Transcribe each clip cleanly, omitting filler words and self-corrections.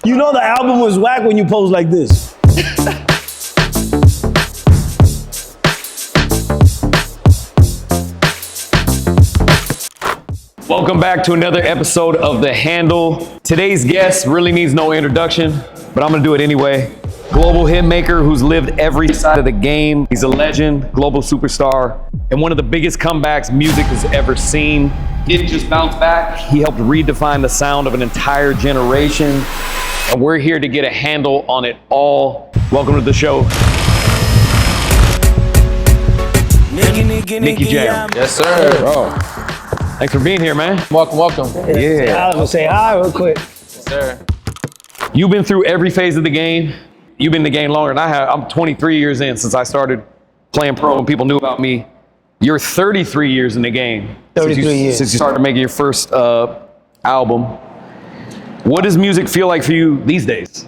You know the album was whack when you pose like this. Welcome back to another episode of The Handle. Today's guest really needs no introduction, but I'm gonna do it anyway. Global hitmaker who's lived every side of the game. He's a legend, global superstar, and one of the biggest comebacks music has ever seen. He didn't just bounce back, he helped redefine the sound of an entire generation. And we're here to get a handle on it all. Welcome to the show. Nicky Jam. Yes, sir. Bro. Thanks for being here, man. Welcome. Yeah. I was gonna say hi real quick. Yes, sir. You've been through every phase of the game. You've been in the game longer than I have. I'm 23 years in since I started playing pro and people knew about me. You're 33 years in the game. 33 years. Since you started making your first album. What does music feel like for you these days?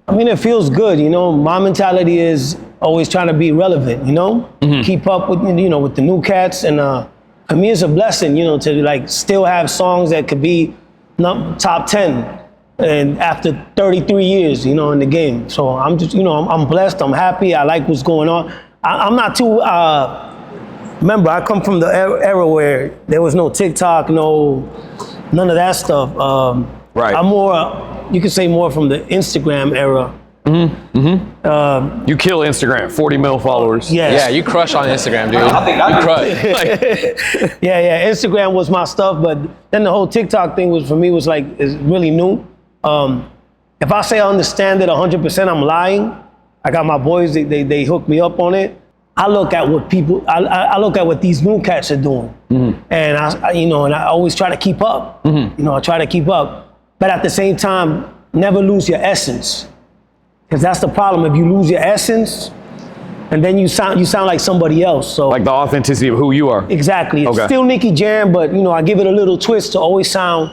I mean, it feels good, you know. My mentality is always trying to be relevant, you know? Keep up with, you know, with the new cats. And for me, it's a blessing, you know, to like still have songs that could be top 10. And after 33 years, you know, in the game. So I'm just, you know, I'm blessed, I'm happy, I like what's going on. I'm not too, remember, I come from the era where there was no TikTok, none of that stuff. Right. I'm more, you could say more from the Instagram era. You kill Instagram, 40 mil followers. Yes. Yeah, you crush on Instagram, dude. I think I crush. Yeah, Instagram was my stuff, but then the whole TikTok thing was, for me, was like, is really new. If I say I understand it 100%, I'm lying. I got my boys, they hook me up on it. I look at what people, I look at what these new cats are doing. And I you know, and I always try to keep up. You know, I try to keep up. But at the same time, never lose your essence. Because that's the problem. If you lose your essence, and then you sound like somebody else. So Like the authenticity of who you are. exactly. It's Okay. still Nicky Jam, but you know, I give it a little twist to always sound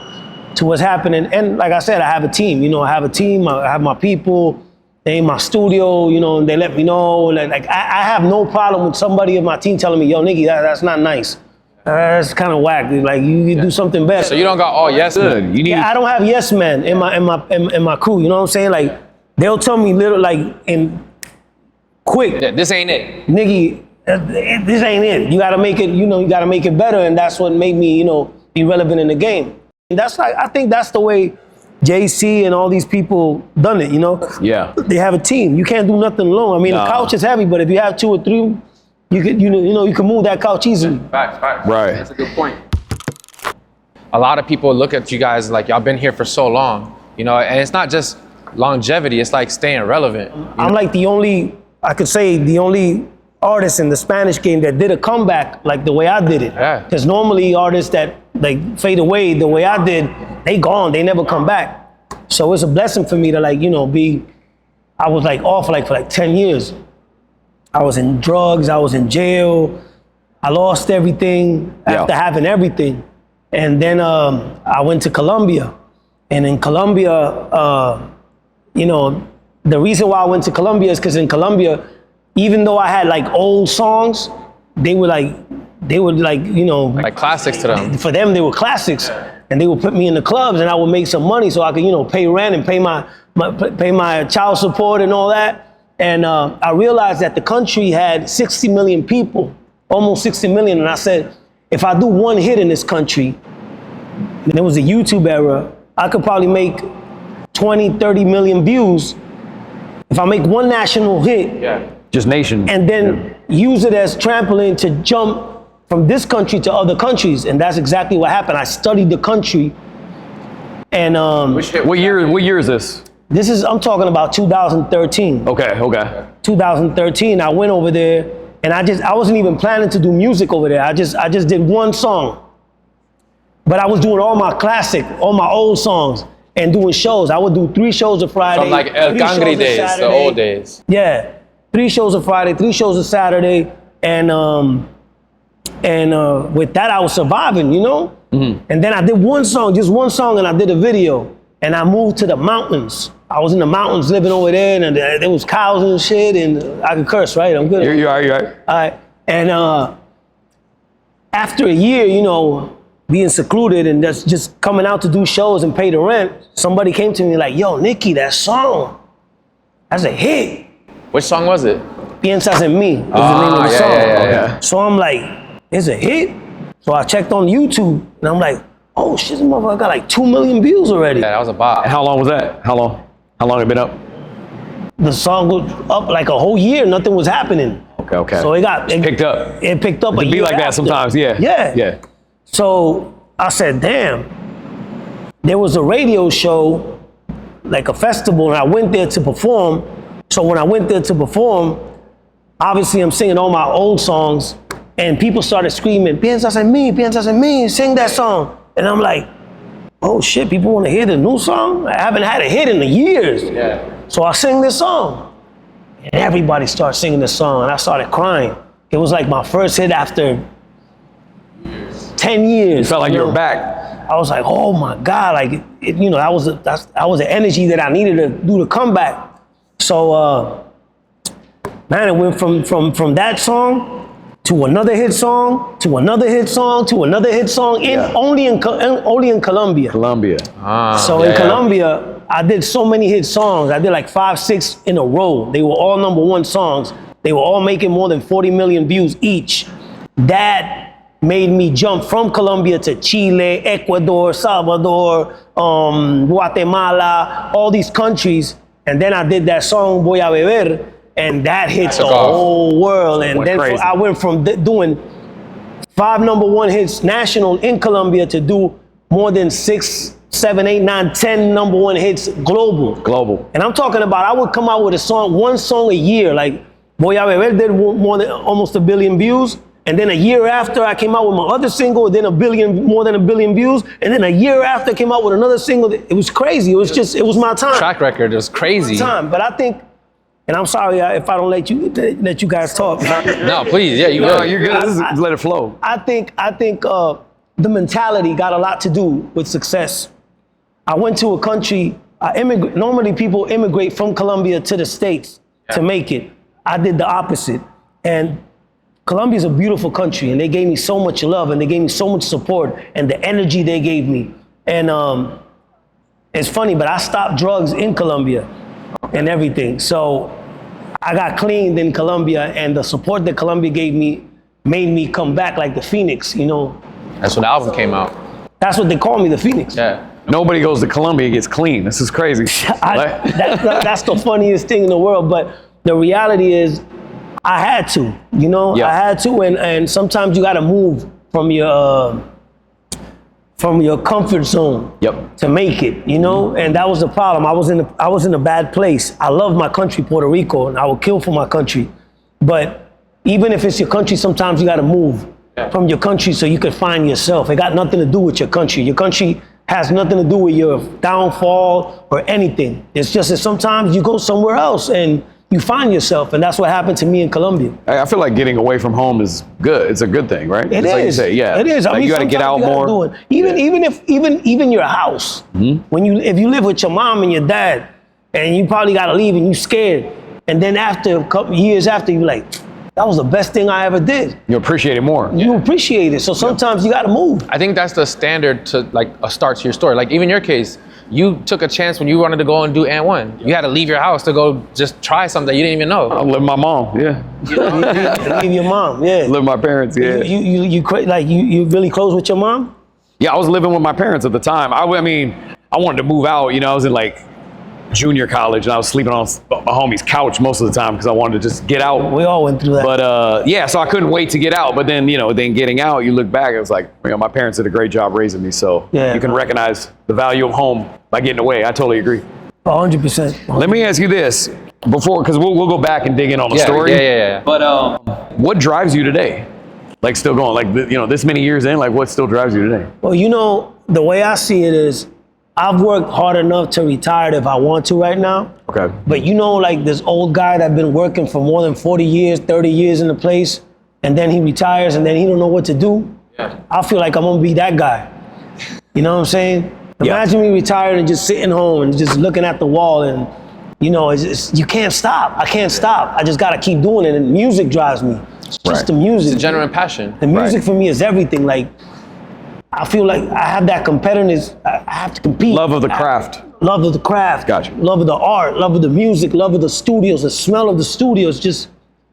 to what's happening. And like I said, I have a team. You know, I have a team. I have my people. They in my studio. You know, and they let me know. Like I have no problem with somebody in my team telling me, "Yo, Nicky, that's not nice. That's kind of whack. Like you do something better." So you don't got all yes Good. men. You need. Yeah, I don't have yes men in my crew. You know what I'm saying? Like they'll tell me little like in quick. Yeah, this ain't it. Nicky, this ain't it. You gotta make it, you know, you gotta make it better. And that's what made me, you know, be relevant in the game. And that's like, I think that's the way JC and all these people done it, you know? Yeah. They have a team. You can't do nothing alone. I mean, the couch is heavy, but if you have 2 or 3, you could, you know, you can move that couch easily. Facts. Right. That's a good point. A lot of people look at you guys like y'all been here for so long, you know, and it's not just longevity, it's like staying relevant. I'm like the only, I could say the only artist in the Spanish game that did a comeback like the way I did it. Yeah. Because normally artists that like fade away the way I did, they gone, they never come back. So it's a blessing for me to like, you know, I was like off for like 10 years. I was in drugs, I was in jail, I lost everything after having everything. And then I went to Colombia. And in Colombia, you know, the reason why I went to Colombia is because in Colombia, even though I had like old songs, they were like, you know. Like classics to them. For them, they were classics. And they would put me in the clubs and I would make some money so I could, you know, pay rent and pay my child support and all that. And I realized that the country had 60 million people, almost 60 million. And I said, if I do one hit in this country, and it was the YouTube era, I could probably make 20, 30 million views. If I make one national hit, Just nation. and then use it as trampoline to jump from this country to other countries. And that's exactly what happened. I studied the country. And What year is this? I'm talking about 2013. Okay. 2013, I went over there and I wasn't even planning to do music over there. I just did one song. But I was doing all my old songs and doing shows. I would do 3 shows a Friday. From like El 3 Cangre shows a days, the Saturday. old days. Yeah, 3 shows a Friday, 3 shows a Saturday, and with that I was surviving, you know. And then I did just one song, and I did a video, and I moved to the mountains. I was in the mountains living over there, and there was cows and shit, and I could curse, right? I'm good. You're right. All right, and after a year, you know, being secluded and just coming out to do shows and pay the rent, somebody came to me like, yo, Nicky, that song, that's a hit. Which song was it? Piensas en mí is the name of the song. Yeah. So I'm like, it's a hit? So I checked on YouTube and I'm like, oh shit, this motherfucker got like 2 million views already. Yeah, that was a bop. How long was that? How long had it been up? The song was up like a whole year, nothing was happening. Okay. So it picked up. It picked up a It be year like that after. sometimes, yeah. Yeah. So I said, damn. There was a radio show, like a festival, and I went there to perform. So when I went there to perform, obviously I'm singing all my old songs, and people started screaming, piensas en mí, sing that song. And I'm like, oh shit, people want to hear the new song? I haven't had a hit in years. Yeah. So I sing this song. And everybody started singing this song, and I started crying. It was like my first hit after 10 years. You felt like you know? were back. I was like, oh my God, like, that was the energy that I needed to do the comeback. So, man, it went from that song to another hit song, to another hit song, to another hit song, only in Colombia. Colombia. So in Colombia, I did so many hit songs. I did like 5, 6 in a row. They were all #1 songs. They were all making more than 40 million views each. That made me jump from Colombia to Chile, Ecuador, Salvador, Guatemala, all these countries. And then I did that song, Voy a Beber, and that hit the whole world. And then I went from doing 5 #1 hits national in Colombia to do more than 6, 7, 8, 9, 10 #1 hits global. And I'm talking about, I would come out with one song a year. Like Voy a Beber did more than almost 1 billion views. And then a year after, I came out with my other single, then more than 1 billion views. And then a year after, I came out with another single. It was crazy. It was my time. Track record, it was crazy. But I think, and I'm sorry if I don't let you guys talk. No, please, yeah, you good. You're good. Just let it flow. I think the mentality got a lot to do with success. I went to a country, normally people immigrate from Colombia to the States to make it. I did the opposite. And Colombia is a beautiful country, and they gave me so much love, and they gave me so much support, and the energy they gave me. And it's funny, but I stopped drugs in Colombia and everything. So I got cleaned in Colombia, and the support that Colombia gave me made me come back like the Phoenix, That's when the album came out. That's what they call me, the Phoenix. Yeah. Nobody goes to Colombia and gets clean. This is crazy. That's the funniest thing in the world, but the reality is, I had to, I had to, and sometimes you gotta move from your comfort zone to make it, and that was the problem. I was in a bad place. I love my country, Puerto Rico, and I would kill for my country. But even if it's your country, sometimes you gotta move from your country so you can find yourself. It got nothing to do with your country. Your country has nothing to do with your downfall or anything. It's just that sometimes you go somewhere else and you find yourself, and that's what happened to me in Colombia. I feel like getting away from home is good. It's a good thing, right? It is. Like you say, yeah. It is. You got to get out more. Even your house. If you live with your mom and your dad, and you probably got to leave and you scared, and then after a couple years after, you're like, that was the best thing I ever did. You appreciate it more. You appreciate it. So sometimes you got to move. I think that's the standard to like a start to your story. Like even your case, you took a chance when you wanted to go and do And One. You had to leave your house to go just try something that you didn't even know. I live with my mom, yeah. Leave your mom, yeah. Live with my parents, yeah. You really close with your mom? Yeah, I was living with my parents at the time. I wanted to move out. I was in like junior college, and I was sleeping on my homie's couch most of the time because I wanted to just get out. We all went through that. But so I couldn't wait to get out. But then, then getting out, you look back, it was like, my parents did a great job raising me. So you can recognize the value of home by getting away. I totally agree. 100%. Let me ask you this because we'll go back and dig in on the story. Yeah. But what drives you today? Like still going, like, this many years in, like what still drives you today? Well, the way I see it is, I've worked hard enough to retire if I want to right now. Okay. But like this old guy that been working for more than 40 years, 30 years in the place, and then he retires and then he don't know what to do. Yeah. I feel like I'm gonna be that guy. You know what I'm saying? Imagine me retired and just sitting home and just looking at the wall and, you can't stop. I can't stop. I just gotta keep doing it, and music drives me. It's just the music. It's a genuine passion. The music for me is everything. Like, I feel like I have that competitiveness. I have to compete. Love of the craft. Love of the craft. Gotcha. Love of the art. Love of the music. Love of the studios. The smell of the studios just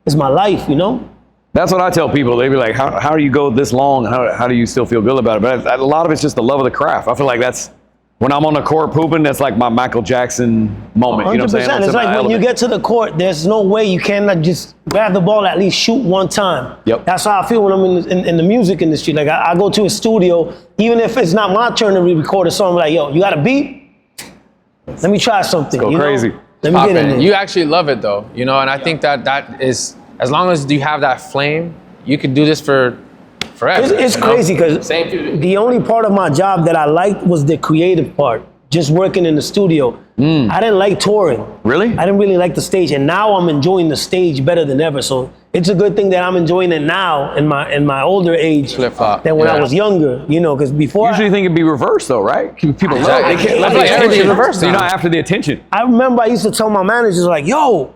is my life, you know? That's what I tell people. They be like, how do you go this long? How do you still feel good about it? But a lot of it's just the love of the craft. I feel like that's, when I'm on the court pooping, that's like my Michael Jackson moment. 100%. You know what I'm saying? It's like when you get to the court, there's no way you cannot just grab the ball, at least shoot one time. Yep. That's how I feel when I'm in the music industry. Like I go to a studio, even if it's not my turn to record a song, I'm like, yo, you got a beat? Let me try something. Go crazy. Let me get in there. You actually love it though, you know, and I think that is, as long as you have that flame, you could do this for forever. It's crazy because the only part of my job that I liked was the creative part, just working in the studio. I didn't like touring. Really? I didn't really like the stage, and now I'm enjoying the stage better than ever. So it's a good thing that I'm enjoying it now in my older age Flip-flop, than when I yeah. was younger. You know, because before Usually think it'd be reversed though, right? People love it. They can't let I feel like the everything's attention. reversed You're now. not after the attention. I remember I used to tell my managers like, "Yo,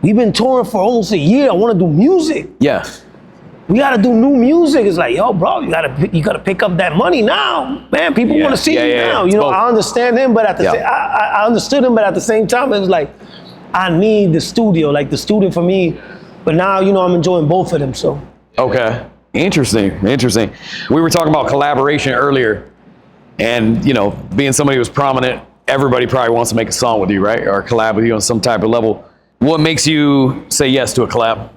we've been touring for almost a year. I want to do music. Yeah. We gotta do new music." It's like, yo, bro, you gotta pick up that money now, man. People want to see you now. It's You know, both. I understand him, but at the I understood him, but at the same time, it was like, I need the studio, like the studio for me. But now, you know, I'm enjoying both of them. So Okay. Interesting. We were talking about collaboration earlier, and you know, being somebody who's prominent, everybody probably wants to make a song with you, right? Or collab with you on some type of level. What makes you say yes to a collab?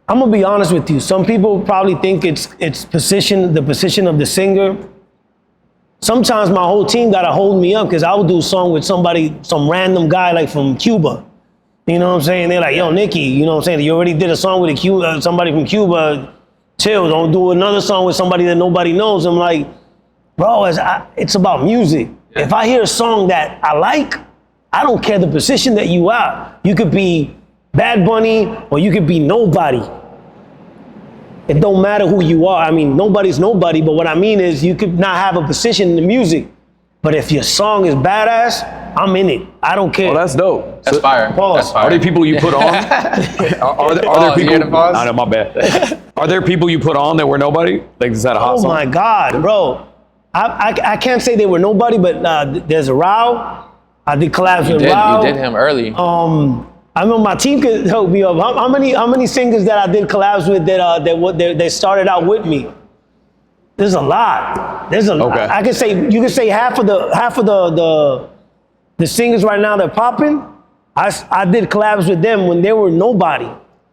I'm gonna be honest with you. Some people probably think it's the position of the singer. Sometimes my whole team gotta hold me up because I would do a song with somebody, some random guy like from Cuba. You know what I'm saying? They're like, yo, Nicky, you know what I'm saying? You already did a song with somebody from Cuba. Chill, don't do another song with somebody that nobody knows. I'm like, bro, it's about music. If I hear a song that I like, I don't care the position that you are. You could be Bad Bunny or you could be nobody. It don't matter who you are. I mean, nobody's nobody, but what I mean is you could not have a position in the music, but if your song is badass, I'm in it. I don't care. Oh, that's dope. That's fire. Pause. That's fire. Are there people you put on? are there Pause, you hear people? the pause? I know, my bad. Are there people you put on that were nobody? Like, is that a hot Oh song? my God, bro. I can't say they were nobody, but there's a Rao. I did collabs with Rao. You did him early. I know my team could help me up. How many singers that I did collabs with that started out with me? There's a lot. There's a lot. Okay. I could say you could say half of the singers right now that are popping. I did collabs with them when they were nobody.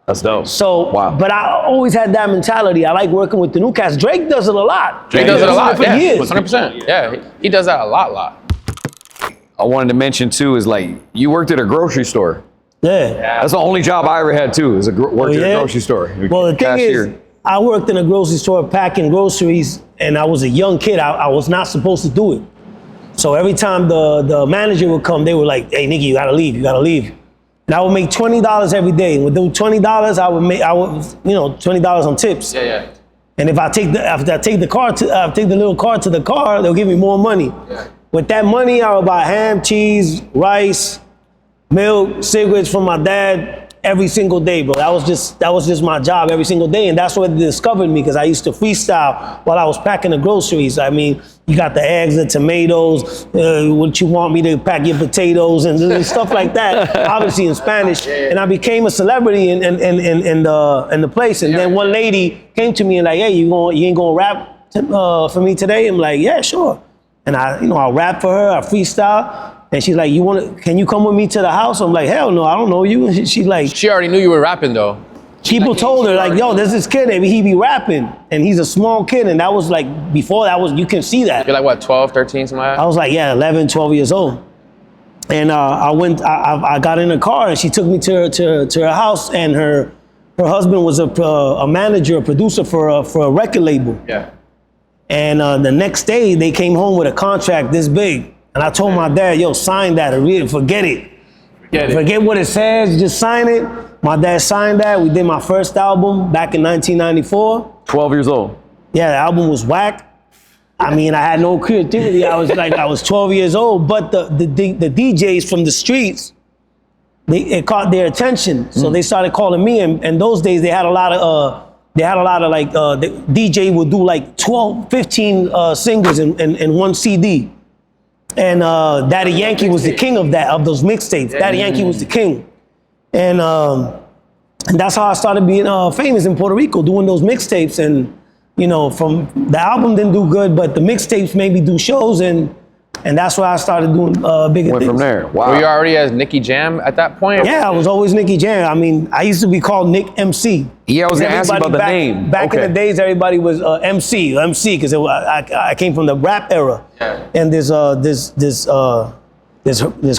That's dope. So, wow. But I always had that mentality. I like working with the new cats. Drake does it a lot. Drake does it a lot. For Yeah, years. 100%. Yeah, he does that a lot. I wanted to mention too is like you worked at a grocery store. Yeah. That's the only job I ever had too. Is worked at a grocery store. Well, the thing Cashier. is, I worked in a grocery store packing groceries, and I was a young kid. I was not supposed to do it. So every time the manager would come, they were like, "Hey, Nicky, you gotta leave. You gotta leave." And I would make $20 every day. And with those $20, I would $20 on tips. Yeah. And if I take the little cart to the car, they'll give me more money. Yeah. With that money, I would buy ham, cheese, rice, milk, cigarettes from my dad every single day, bro. That was just my job every single day, and that's what discovered me because I used to freestyle while I was packing the groceries. I mean, you got the eggs, the tomatoes, what you want me to pack your potatoes and stuff like that. Obviously in Spanish, and I became a celebrity in the place. And then one lady came to me and like, "Hey, you ain't gonna rap for me today?" I'm like, "Yeah, sure." And I rap for her, I freestyle. And she's like, can you come with me to the house? I'm like, hell no, I don't know you. She's like, She already knew you were rapping though. people told her like, yo, there's this kid, he be rapping. And he's a small kid. And that was like, before that was, you can see that. You're like what, 12, 13, something like that? I was like, yeah, 11, 12 years old. And I got in a car and she took me to her house, and her husband was a manager, a producer for a record label. Yeah. And the next day they came home with a contract this big. And I told my dad, yo, sign that or read it, forget it. Forget what it says, just sign it. My dad signed that. We did my first album back in 1994. 12 years old. Yeah, the album was whack. I mean, I had no creativity. I was 12 years old, but the DJs from the streets, it caught their attention. So they started calling me, and those days they had a lot of they had a lot of like, the DJ would do like 12, 15 singles in one CD. And Daddy Yankee was the king of that, of those mixtapes. Daddy Yankee was the king. And that's how I started being famous in Puerto Rico, doing those mixtapes. And, you know, from the album didn't do good, but the mixtapes made me do shows, and that's why I started doing bigger Went things. from there. Wow. Were you already as Nicky Jam at that point? Yeah, I was always Nicky Jam. I mean, I used to be called Nick MC. Yeah, I was gonna ask you about the name. Back in the days, everybody was MC, because I came from the rap era. Yeah. And this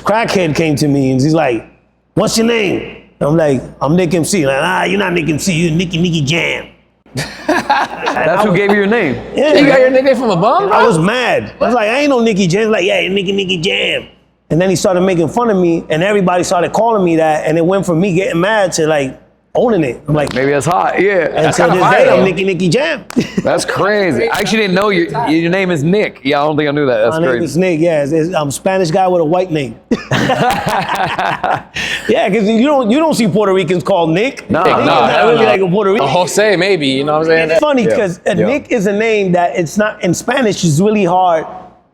crackhead came to me and he's like, "What's your name?" And I'm like, "I'm Nick MC." Like, you're not Nick MC, you're Nicky Jam. That's who gave you your name. Yeah, You got your nickname from a bum, bro? I was mad. I was like, I ain't no Nicky Jam. He's like, yeah, Nicky Jam. And then he started making fun of me, and everybody started calling me that, and it went from me getting mad to like owning it. I'm like, Maybe that's hot. Yeah. and That's to kinda this fire, day, I'm though. Nicky Jam. That's crazy. I actually didn't know your name is Nick. Yeah, I don't think I knew that. That's My name crazy. is Nick. Yeah, I'm a Spanish guy with a white name. Yeah, because you don't see Puerto Ricans called Nick. No, Nick is not really like a Puerto Rican. Jose, maybe, you know what I'm saying? It's funny Yeah. because Yeah. Nick is a name that it's not in Spanish. It's really hard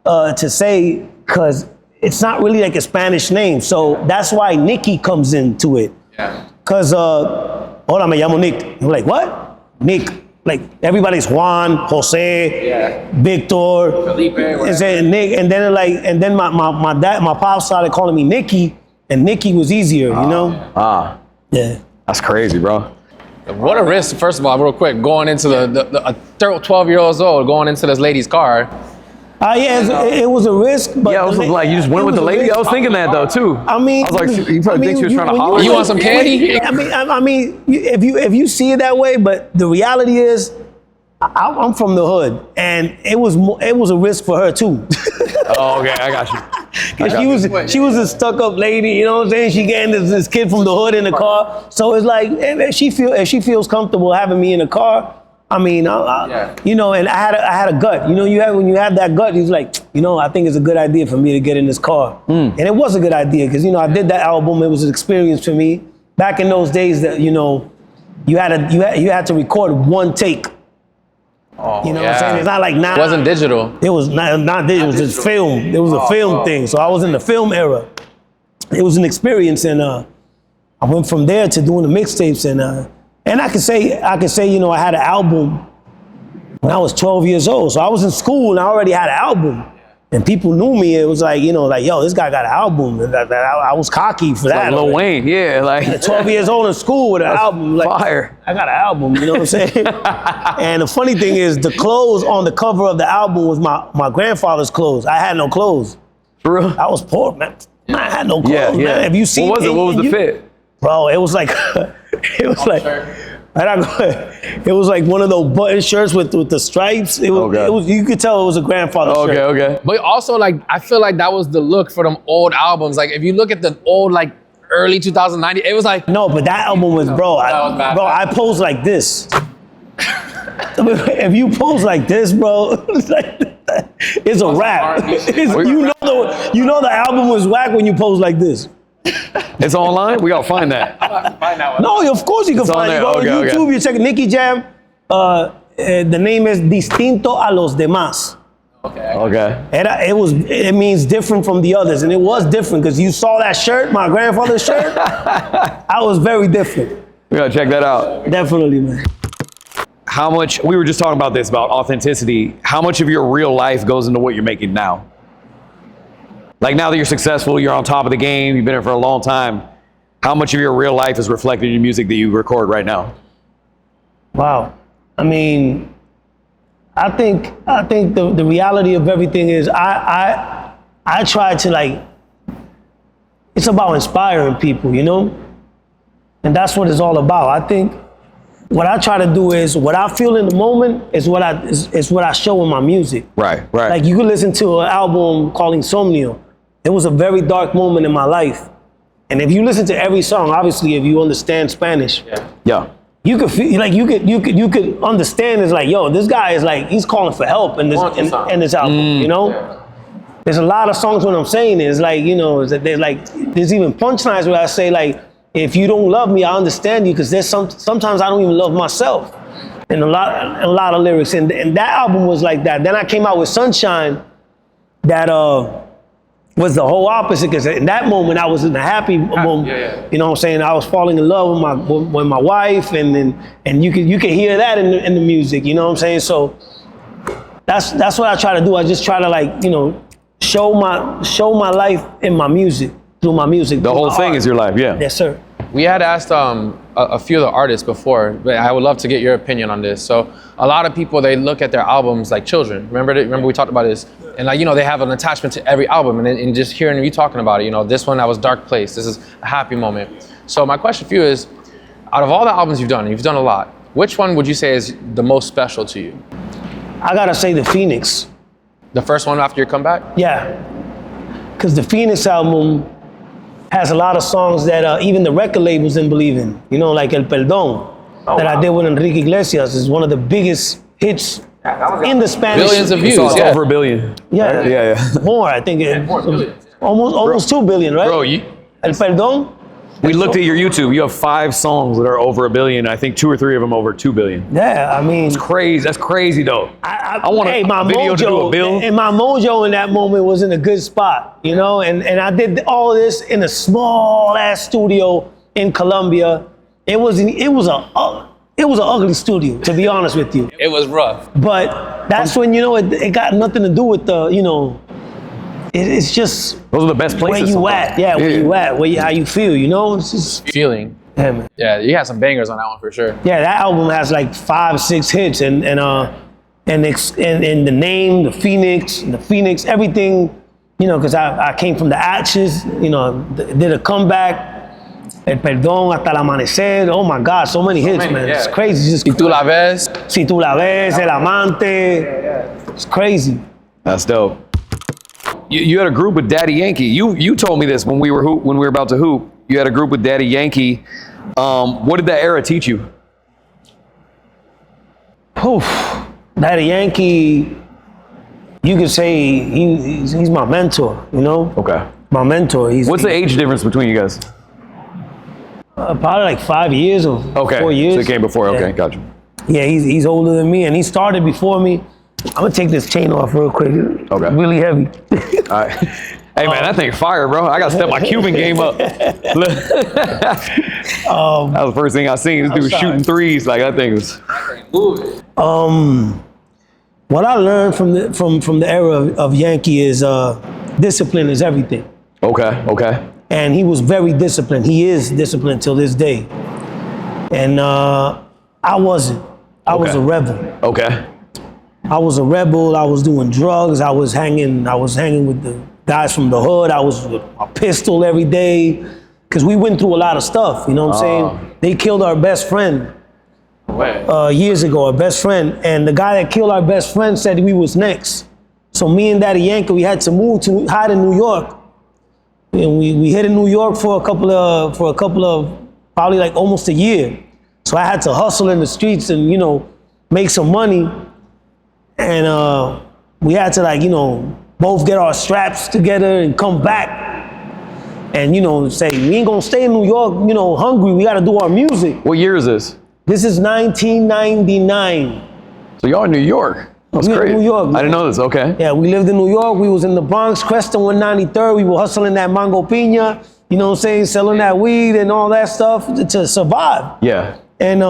to say because it's not really like a Spanish name. So that's why Nicky comes into it. Yeah. Cause hola, me llamo Nick. I'm like, what? Nick. Like everybody's Juan, Jose, Victor, Felipe, and saying Nick, and then my dad, my pop started calling me Nicky, and Nicky was easier, you know? Yeah. That's crazy, bro. What a risk, first of all, real quick, going into the 12 years old, going into this lady's car. Yeah, it was a risk, but Yeah, I was like, you just went with the lady. I was thinking that though too. I mean, I was like, you probably think she was trying to holler. You want some candy? I mean, if you see it that way, but the reality is, I'm from the hood, and it was a risk for her too. Oh, okay, I got you. Cause she was a stuck-up lady, you know what I'm saying? She getting this kid from the hood in the car, so it's like if she feels comfortable having me in the car. I mean, you know, and I had a gut. You know, when you have that gut, he's like, you know, I think it's a good idea for me to get in this car. And it was a good idea because, you know, I did that album. It was an experience for me. Back in those days, that you know, you had to record one take. You know what I'm saying? It's not like now. It wasn't digital. It was not it was just film. It was a film thing. So I was in the film era. It was an experience, and I went from there to doing the mixtapes, and I can say, you know, I had an album when I was 12 years old. So I was in school and I already had an album. And people knew me. It was like, you know, like, yo, this guy got an album. And I was cocky for that. Like Lil Wayne, yeah, like 12 years old in school with an album. Like, fire. I got an album, you know what I'm saying? And the funny thing is, the clothes on the cover of the album was my grandfather's clothes. I had no clothes. For real? I was poor, man. I had no clothes, man. If you see, what was it? What was the fit? Bro, it was like, it was like one of those button shirts with the stripes. It was you could tell it was a grandfather shirt. Okay. But also, like, I feel like that was the look for them old albums. Like, if you look at the old, like, early 2090, it was like, No, but that album was, I posed like this. If you pose like this, bro, it's a wrap. You know the album was whack when you pose like this. It's online? We gotta find that. No, of course you can find it, bro. Okay, On YouTube, okay. you check Nicky Jam. The name is Distinto a los demás. Okay. It means different from the others, and it was different because you saw that shirt, my grandfather's shirt. I was very different. We gotta check that out. Definitely, man. How much, we were just talking about this, about authenticity. How much of your real life goes into what you're making now? Like now that you're successful, you're on top of the game, you've been here for a long time. How much of your real life is reflected in your music that you record right now? Wow. I mean, I think the reality of everything is I try to, like, it's about inspiring people, you know? And that's what it's all about. I think what I try to do is what I feel in the moment is what I show in my music. Right. Like you could listen to an album called Insomnio. It was a very dark moment in my life. And if you listen to every song, obviously if you understand Spanish, Yeah. you could feel like you could understand it's like, yo, this guy is like, he's calling for help in this album, you know? There's a lot of songs what I'm saying is like, you know, is that there's even punchlines where I say like, if you don't love me, I understand you, because sometimes I don't even love myself. and a lot of lyrics. And that album was like that. Then I came out with Sunshine, that was the whole opposite, because in that moment I was in a happy moment. You know what I'm saying? I was falling in love with my wife, and you can hear that in the music. You know what I'm saying? So that's what I try to do. I just try to, like, you know, show my life in my music, through my music. The whole thing is your life, yeah. Yes, sir. We had asked a few of the artists before, but I would love to get your opinion on this. So a lot of people, they look at their albums like children. Remember we talked about this? And, like, you know, they have an attachment to every album. And just hearing you talking about it, you know, this one, that was Dark Place. This is a happy moment. So my question for you is, out of all the albums you've done a lot, which one would you say is the most special to you? I gotta say the Phoenix. The first one after your comeback? Yeah, because the Phoenix album has a lot of songs that even the record labels didn't believe in. You know, like El Perdón, I did with Enrique Iglesias, is one of the biggest hits in the Spanish. Billions of views, It's over $1 billion. Yeah, right? Yeah. More, I think. Almost 2 billion, right? Bro, El Perdón? we looked at your YouTube. You have 5 songs that are over $1 billion. I think 2 or 3 of them over $2 billion. Yeah, I mean, Crazy. That's crazy, though. I want my a video to do a bill. And my mojo in that moment was in a good spot, you know. And I did all of this in a small ass studio in Colombia. It was an ugly studio, to be honest with you. It was rough. But that's when, you know, it got nothing to do with the, you know, it's just Those are the best where places. you at. Yeah, where you at, how you feel, you know. It's just, Feeling. yeah, man. Yeah, you had some bangers on that one for sure. Yeah, that album has like 5, 6 hits, and the name, the Phoenix, everything, you know, because I came from the ashes, you know, did a comeback. El Perdón, Hasta el Amanecer. Oh my God, so many hits, man. It's crazy. It's just, Si tú la ves. Si tú la ves, El Amante. It's crazy. That's dope. You had a group with Daddy Yankee. You told me this when we were about to hoop. You had a group with Daddy Yankee. What did that era teach you? Oof. Daddy Yankee, you could say he's my mentor, you know? Okay. My mentor. What's the age difference between you guys? Probably like 5 years or 4 years. So it came before. Okay, Yeah. gotcha. Yeah, he's older than me, and he started before me. I'm gonna take this chain off real quick. Okay. Really heavy. All right. Hey man, that thing fire, bro. I gotta step my Cuban game up. That was the first thing I seen. This dude was shooting threes. Like, that thing was. What I learned from the era of Yankee is discipline is everything. Okay. And he was very disciplined. He is disciplined till this day. And I wasn't. I was a rebel. Okay. I was a rebel. I was doing drugs. I was hanging with the guys from the hood. I was with a pistol every day, because we went through a lot of stuff. You know what I'm saying? They killed our best friend years ago. Our best friend, and the guy that killed our best friend said we was next. So me and Daddy Yankee, we had to move to hide in New York, and we hid in New York for a couple of probably like almost a year. So I had to hustle in the streets and, you know, make some money. And we had to, like, you know, both get our straps together and come back and, you know, say, we ain't gonna stay in New York, you know, hungry. We gotta do our music. What year is this? This is 1999. So y'all in New York? That's We in crazy. New York, I didn't know this. Okay. Yeah, we lived in New York. We was in the Bronx, Creston 193rd. We were hustling that mango piña, you know what I'm saying, selling that weed and all that stuff to survive. Yeah. And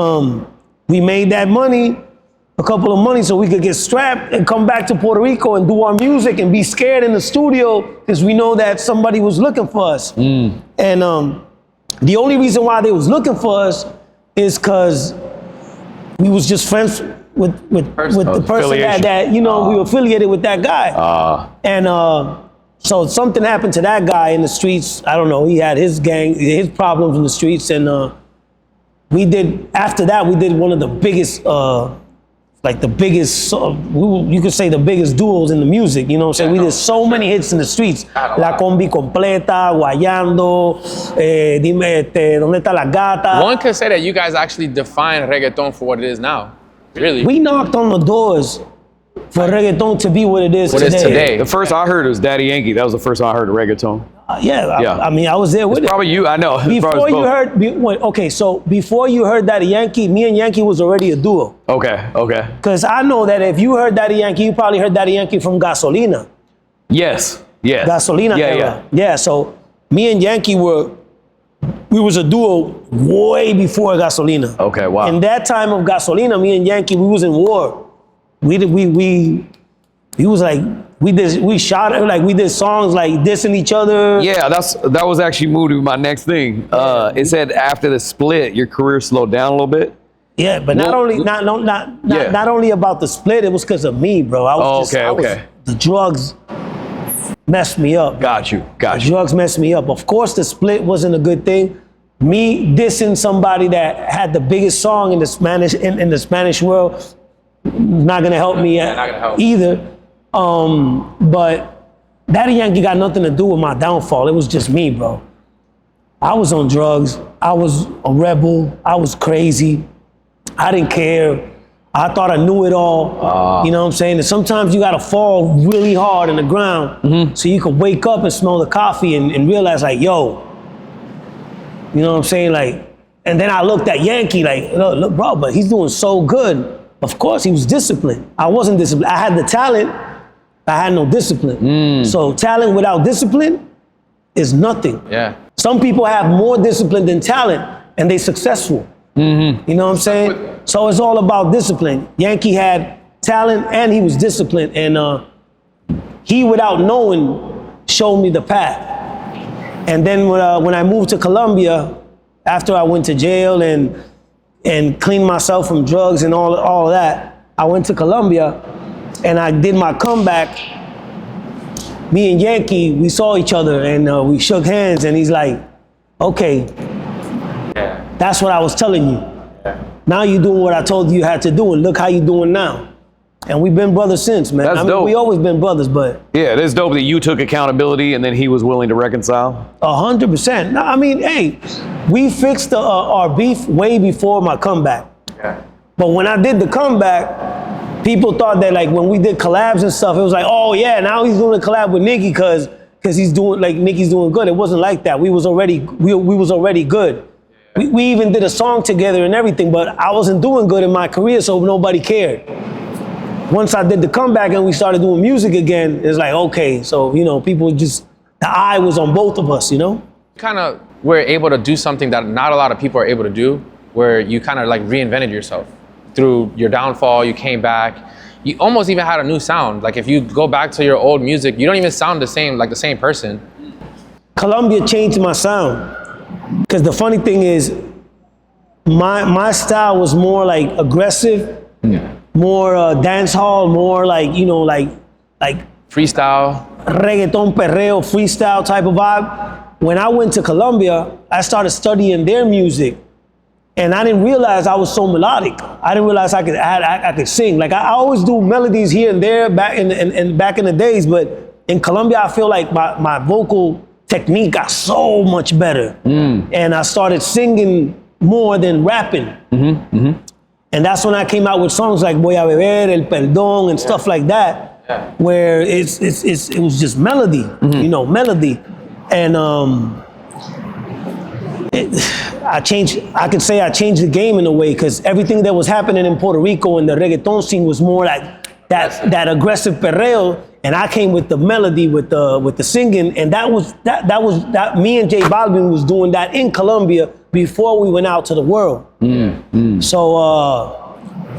we made that money, a couple of money, so we could get strapped and come back to Puerto Rico and do our music and be scared in the studio, because we know that somebody was looking for us. And the only reason why they was looking for us is because we was just friends with the person that you know, we were affiliated with that guy. And so something happened to that guy in the streets. I don't know. He had his his problems in the streets, and after that we did one of the biggest, you could say the biggest duos in the music, you know what I'm saying? We did so many hits in the streets. La Combi Completa, Guayando, Dime, ¿Dónde está la gata? One could say that you guys actually define reggaeton for what it is now. Really. We knocked on the doors for reggaeton to be what it is What it is today. The first I heard was Daddy Yankee. That was the first I heard of reggaeton. Yeah. I mean, I was there with it. Probably you, I know. Before you heard, okay, so before you heard Daddy Yankee, me and Yankee was already a duo. Okay. Because I know that if you heard Daddy Yankee, you probably heard Daddy Yankee from Gasolina. Yes. Gasolina era. Yeah, so me and Yankee we was a duo way before Gasolina. Okay, wow. In that time of Gasolina, me and Yankee, we was in war. We was like, we did songs like dissing each other. Yeah, that was actually moved to my next thing. It said after the split, your career slowed down a little bit. Yeah, but not only about the split, it was because of me, bro. The drugs messed me up. Got you. Drugs messed me up. Of course, the split wasn't a good thing. Me dissing somebody that had the biggest song in the Spanish world not gonna help me either. But Daddy Yankee got nothing to do with my downfall. It was just me, bro. I was on drugs. I was a rebel. I was crazy. I didn't care. I thought I knew it all. You know what I'm saying? And sometimes you gotta fall really hard in the ground so you can wake up and smell the coffee and realize like, yo, you know what I'm saying? Like, and then I looked at Yankee like, look, bro, but he's doing so good. Of course, he was disciplined. I wasn't disciplined. I had the talent. I had no discipline. So talent without discipline is nothing. Yeah. Some people have more discipline than talent and they successful. You know what I'm saying? So it's all about discipline. Yankee had talent and he was disciplined, and he, without knowing, showed me the path. And then when I moved to Colombia, after I went to jail and cleaned myself from drugs and all of that, I went to Colombia and I did my comeback. Me and Yankee, we saw each other and we shook hands, and he's like, okay, that's what I was telling you. Now you're doing what I told you had to do, and look how you're doing now. And we've been brothers since, man. That's dope. We always been brothers, but. Yeah, it is dope that you took accountability and then he was willing to reconcile. 100%. No, I mean, hey, we fixed our beef way before my comeback. Yeah. But when I did the comeback, people thought that like when we did collabs and stuff, it was like, oh yeah, now he's doing a collab with Nicky because he's doing, like, Nicky's doing good. It wasn't like that. We was already good. We even did a song together and everything, but I wasn't doing good in my career, so nobody cared. Once I did the comeback and we started doing music again, it's like, okay, so, you know, people just, the eye was on both of us, you know? Kind of were able to do something that not a lot of people are able to do, where you kind of like reinvented yourself. Through your downfall, you came back. You almost even had a new sound. Like if you go back to your old music, you don't even sound the same, like the same person. Colombia changed my sound. Because the funny thing is, my style was more like aggressive, more dance hall, more like, you know, like Freestyle. Reggaeton, perreo, freestyle type of vibe. When I went to Colombia, I started studying their music, and I didn't realize I was so melodic. I didn't realize I could sing. Like I always do melodies here and there back in the days, but in Colombia, I feel like my vocal technique got so much better, and I started singing more than rapping. And that's when I came out with songs like Voy a Beber, El Perdón, and stuff like that, where it was just melody, you know, melody. And I could say I changed the game in a way, because everything that was happening in Puerto Rico and the reggaeton scene was more like that aggressive perreo, and I came with the melody, with the singing, and that was me and J Balvin was doing that in Colombia before we went out to the world. So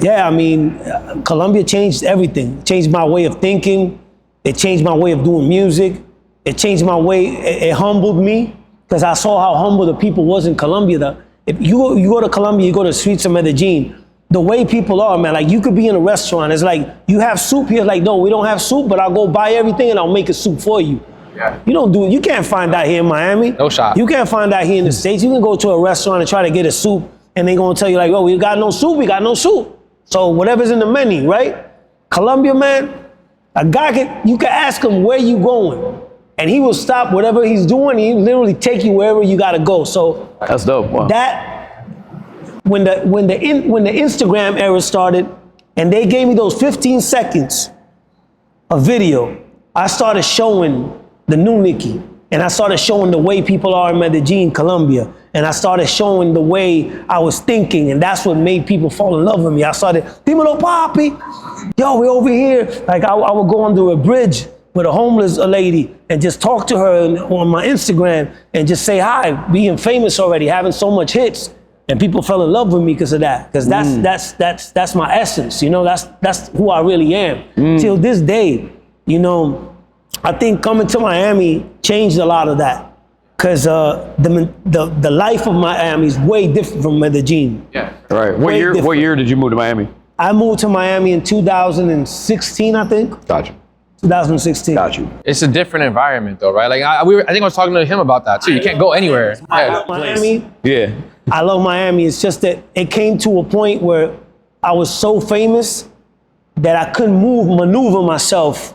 yeah, I mean, Colombia changed everything. It changed my way of thinking. It changed my way of doing music. It changed my way. It humbled me, because I saw how humble the people was in Colombia. If you go to Colombia, you go to the streets of Medellin, the way people are, man, like you could be in a restaurant. It's like, you have soup here? Like, no, we don't have soup, but I'll go buy everything and I'll make a soup for you. Yeah. You can't find that here in Miami. No shot. You can't find that here in the States. You can go to a restaurant and try to get a soup, and they're gonna tell you like, oh, we got no soup, we got no soup. So whatever's in the menu, right? Colombia, man, you can ask him where you going, and he will stop whatever he's doing. He literally take you wherever you gotta go. So that's dope. Wow. That when the Instagram era started, and they gave me those 15 seconds of video, I started showing the new Nicky. And I started showing the way people are in Medellin, Colombia. And I started showing the way I was thinking, and that's what made people fall in love with me. I started, Dímelo, papi. Yo, we're over here. Like, I would go under a bridge with a homeless lady and just talk to her on my Instagram and just say hi, being famous already, having so much hits. And people fell in love with me because of that. Because that's my essence, you know, that's who I really am. Till this day, you know, I think coming to Miami changed a lot of that. Because the life of Miami is way different from Medellin. Yeah. Right. What year did you move to Miami? I moved to Miami in 2016, I think. Gotcha. 2016. Got you. It's a different environment though, right? Like I think I was talking to him about that too. You can't go anywhere. Miami. Yeah. I love Miami. It's just that it came to a point where I was so famous that I couldn't maneuver myself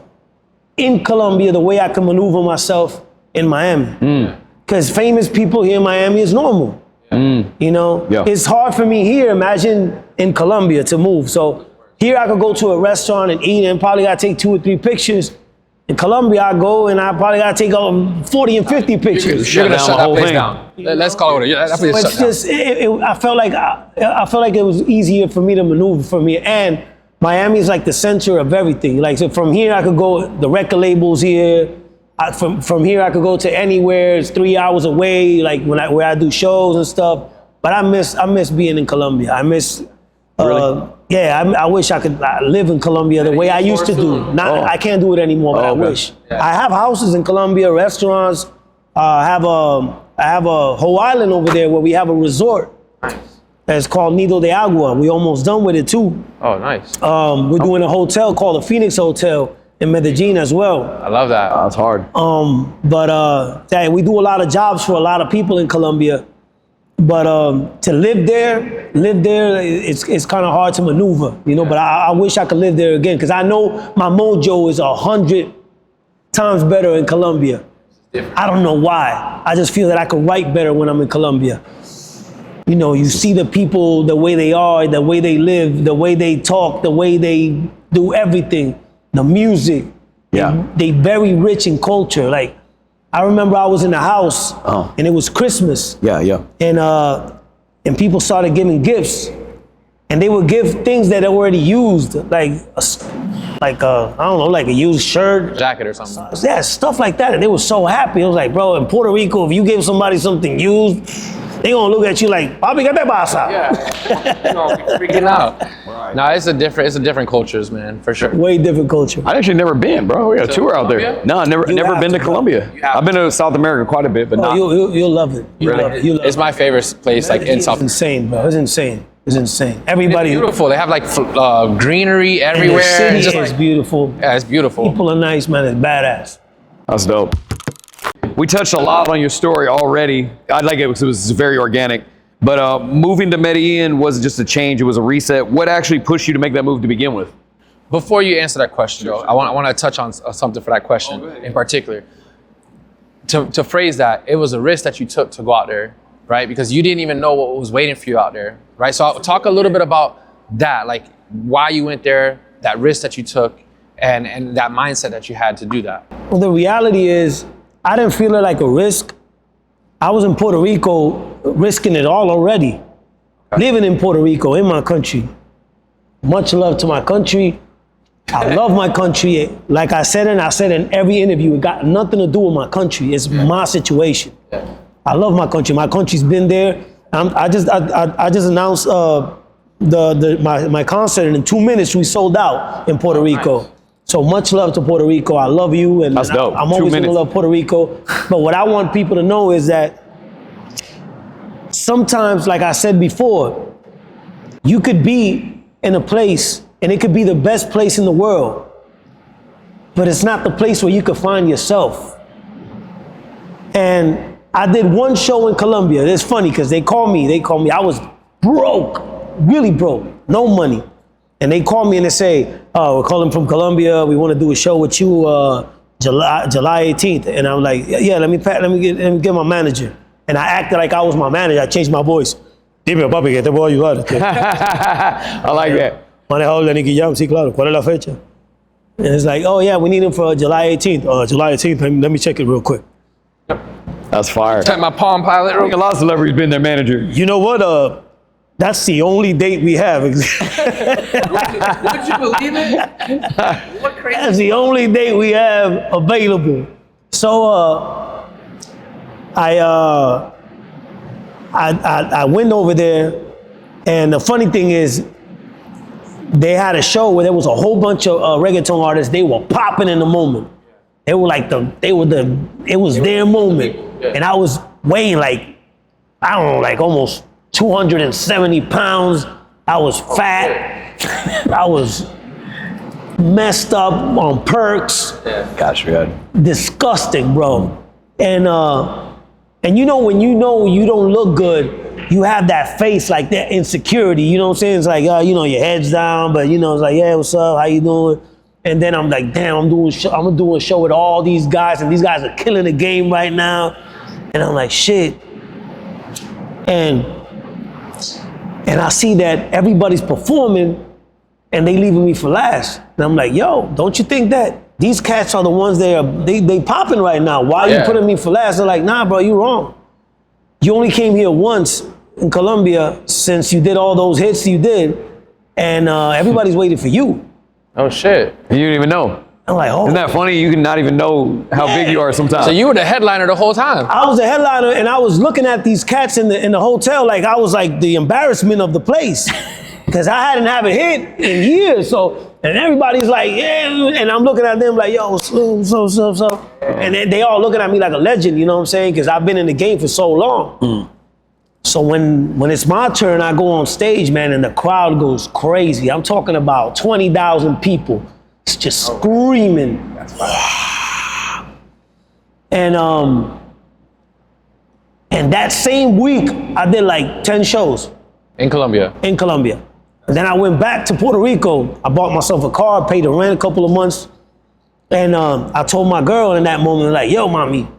in Colombia the way I could maneuver myself in Miami. Because famous people here in Miami is normal. You know, it's hard for me here. Imagine in Colombia to move. So here I could go to a restaurant and eat and probably gotta take 2 or 3 pictures. In Colombia, I go and I probably gotta take 40 and 50 pictures. You're gonna shut that place down. Let's call it. That place It's just, I felt like it was easier for me to maneuver from here. And Miami is like the center of everything. Like, so from here I could go, the record labels here. From here I could go to anywhere. It's 3 hours away. Like where I do shows and stuff. But I miss being in Colombia. I miss. Really? Yeah, I wish I could live in Colombia the way I used to do. I can't do it anymore, but I wish. Yeah. I have houses in Colombia, restaurants. I have a whole island over there where we have a resort. Nice. That's called Nido de Agua. We almost done with it too. Oh, nice. We're doing a hotel called the Phoenix Hotel in Medellin as well. I love that. That's hard. But we do a lot of jobs for a lot of people in Colombia. But to live there, it's kind of hard to maneuver, you know. But I wish I could live there again because I know my mojo is 100 times better in Colombia. I don't know why. I just feel that I can write better when I'm in Colombia. You know, you see the people, the way they are, the way they live, the way they talk, the way they do everything, the music. Yeah. They very rich in culture. Like, I remember I was in the house and it was Christmas. Yeah. And people started giving gifts, and they would give things that they already used, like I don't know, like a used shirt, jacket or something. Yeah, stuff like that. And they were so happy. I was like, bro, in Puerto Rico, if you give somebody something used, they gonna look at you like, papi, ¿qué te pasa? Yeah, you know, freaking out. Right. No, it's a different cultures, man, for sure. Way different culture. I actually never been, bro. We got a tour out there. No, never been to Colombia. I've been to South America quite a bit, but not. You'll love it. You'll love it. It's my favorite place, like in South. It's insane, bro. It's insane. It's insane. Everybody. It's beautiful. They have like greenery everywhere. And the city is beautiful. Yeah, it's beautiful. People are nice, man. It's badass. That's dope. We touched a lot on your story already. I like it because it was very organic. But moving to Medellin wasn't just a change, it was a reset. What actually pushed you to make that move to begin with? Before you answer that question, though, I want to touch on something for that question in particular. To phrase that, it was a risk that you took to go out there, right? Because you didn't even know what was waiting for you out there, right? So talk a little bit about that, like why you went there, that risk that you took, and that mindset that you had to do that. Well, the reality is, I didn't feel it like a risk. I was in Puerto Rico risking it all already. Living in Puerto Rico, in my country. Much love to my country. I love my country. Like I said in every interview, it got nothing to do with my country. It's my situation. I love my country. My country's been there. I just announced my concert, and in 2 minutes we sold out in Puerto Rico. So much love to Puerto Rico. I love you, and that's dope. I'm always gonna love Puerto Rico. But what I want people to know is that sometimes, like I said before, you could be in a place and it could be the best place in the world, but it's not the place where you could find yourself. And I did one show in Colombia. It's funny because they called me. I was broke, really broke, no money. And they call me and they say, oh, we're calling from Colombia. We want to do a show with you July 18th. And I'm like, yeah, let me get my manager. And I acted like I was my manager. I changed my voice. Dime, papi, que te puedo ayudar. I like that. Manejador de Nicky Jam, sí, claro. ¿Cuál es la fecha? And it's like, oh, yeah, we need him for July 18th. July 18th, let me check it real quick. That's fire. Check my Palm Pilot. A lot of celebrities been their manager. You know what? That's the only date we have. Would you believe it? What crazy? That's the only date we have available. So I went over there, and the funny thing is, they had a show where there was a whole bunch of reggaeton artists. They were popping in the moment. They were like it was their moment. And I was weighing like, I don't know, like almost 270 pounds. I was fat. I was messed up on perks. Gosh, good. Disgusting, bro. And you know when you know you don't look good, you have that face like that insecurity. You know what I'm saying? It's like, you know, your head's down, but you know, it's like, yeah, what's up? How you doing? And then I'm like, damn, I'm doing a show with all these guys, and these guys are killing the game right now. And I'm like, shit. And I see that everybody's performing, and they leaving me for last. And I'm like, yo, don't you think that these cats are the ones they popping right now? Why are you putting me for last? They're like, nah, bro, you wrong. You only came here once in Colombia since you did all those hits you did, and everybody's waiting for you. Oh shit. You didn't even know. I'm like, oh. Isn't that funny? You can not even know how big you are sometimes. So you were the headliner the whole time. I was a headliner, and I was looking at these cats in the hotel like I was like the embarrassment of the place, because I hadn't have a hit in years. So, and everybody's like, yeah, and I'm looking at them like, yo, so, and they all looking at me like a legend. You know what I'm saying? Because I've been in the game for so long. So when it's my turn, I go on stage, man, and the crowd goes crazy. I'm talking about 20,000 people. It's just screaming. That's fine. And that same week, I did like 10 shows. In Colombia. In Colombia. And then I went back to Puerto Rico. I bought myself a car, paid the rent a couple of months. And I told my girl in that moment, like, yo, mommy,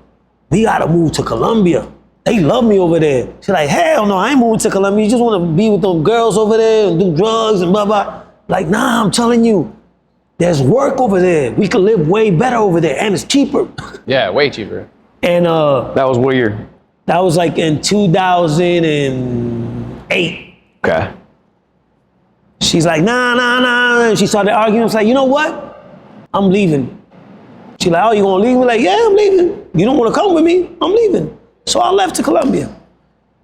we gotta move to Colombia. They love me over there. She's like, hell no, I ain't moving to Colombia. You just wanna be with those girls over there and do drugs and blah, blah. Like, nah, I'm telling you, there's work over there. We could live way better over there, and it's cheaper. Yeah, way cheaper. And that was what year? that was like in 2008. Okay. She's like, nah. And she started arguing. I was like, you know what? I'm leaving. She's like, oh, you gonna leave? We're like, yeah, I'm leaving. You don't wanna come with me? I'm leaving. So I left to Colombia.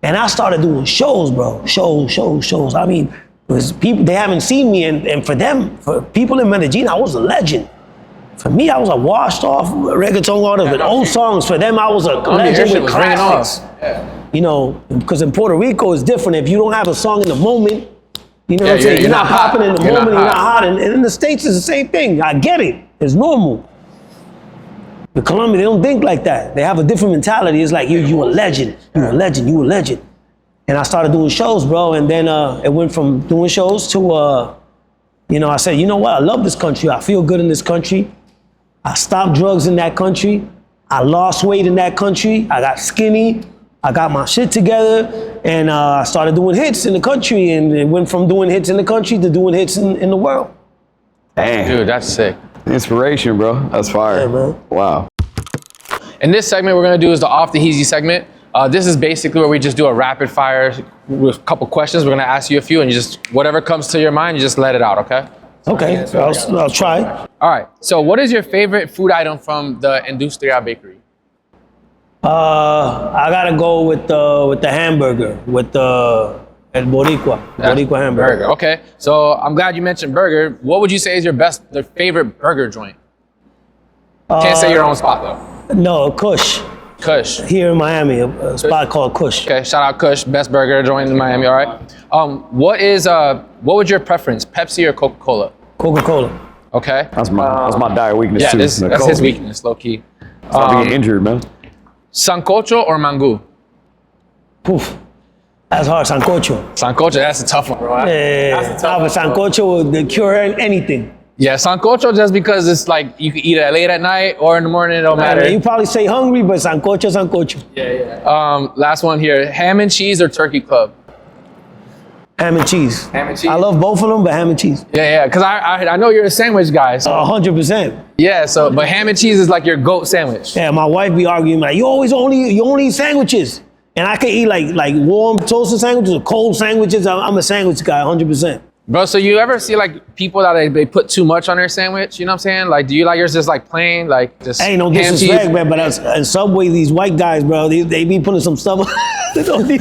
And I started doing shows, bro. Shows. I mean, because people, they haven't seen me. And for them, for people in Medellin, I was a legend. For me, I was a washed off reggaeton artist with old songs. For them, I was a legend with classics. You know, because in Puerto Rico, it's different. If you don't have a song in the moment, you know what I'm saying? You're not popping in the moment, you're not hot. And in the States, it's the same thing. I get it. It's normal. In Colombia, they don't think like that. They have a different mentality. It's like, you a legend. You a legend. And I started doing shows, bro. And then it went from doing shows to, I said, you know what? I love this country. I feel good in this country. I stopped drugs in that country. I lost weight in that country. I got skinny. I got my shit together. And I started doing hits in the country. And it went from doing hits in the country to doing hits in the world. Damn. Dude, that's sick. Inspiration, bro. That's fire. Yeah, man. Wow. In this segment, we're gonna do is the Off the Heezy segment. This is basically where we just do a rapid fire with a couple questions. We're gonna ask you a few, and you just, whatever comes to your mind, you just let it out, okay? Okay, I'll try. All right, so what is your favorite food item from the Industria Bakery? I gotta go with the hamburger, with the El Boricua hamburger. Okay, so I'm glad you mentioned burger. What would you say is your favorite burger joint? Can't say your own spot though. No, Kush. Kush. Here in Miami, a spot called Kush. Okay, shout out Kush, best burger joint in Miami, all right? What would your preference, Pepsi or Coca-Cola? Coca-Cola. Okay. That's my dire weakness too. That's his weakness, low key. Stop being injured, man. Sancocho or mango? Poof. That's hard, sancocho. Sancocho, that's a tough one, bro. Sancocho will cure anything. Yeah, sancocho just because it's like you can eat it late at night or in the morning, it don't matter. You probably say hungry, but sancocho. Yeah. Last one here, ham and cheese or turkey club? Ham and cheese. Ham and cheese. I love both of them, but ham and cheese. Yeah, because I know you're a sandwich guy. So. 100%. Yeah, so, but ham and cheese is like your goat sandwich. Yeah, my wife be arguing like, you only eat sandwiches. And I can eat like warm toasted sandwiches or cold sandwiches. I'm a sandwich guy, 100%. Bro, so you ever see like people that they put too much on their sandwich? You know what I'm saying? Like, do you like yours just like plain, like just Ain't no ham, disrespect, cheese? man, but in Subway, these white guys, bro, they be putting some stuff. They don't need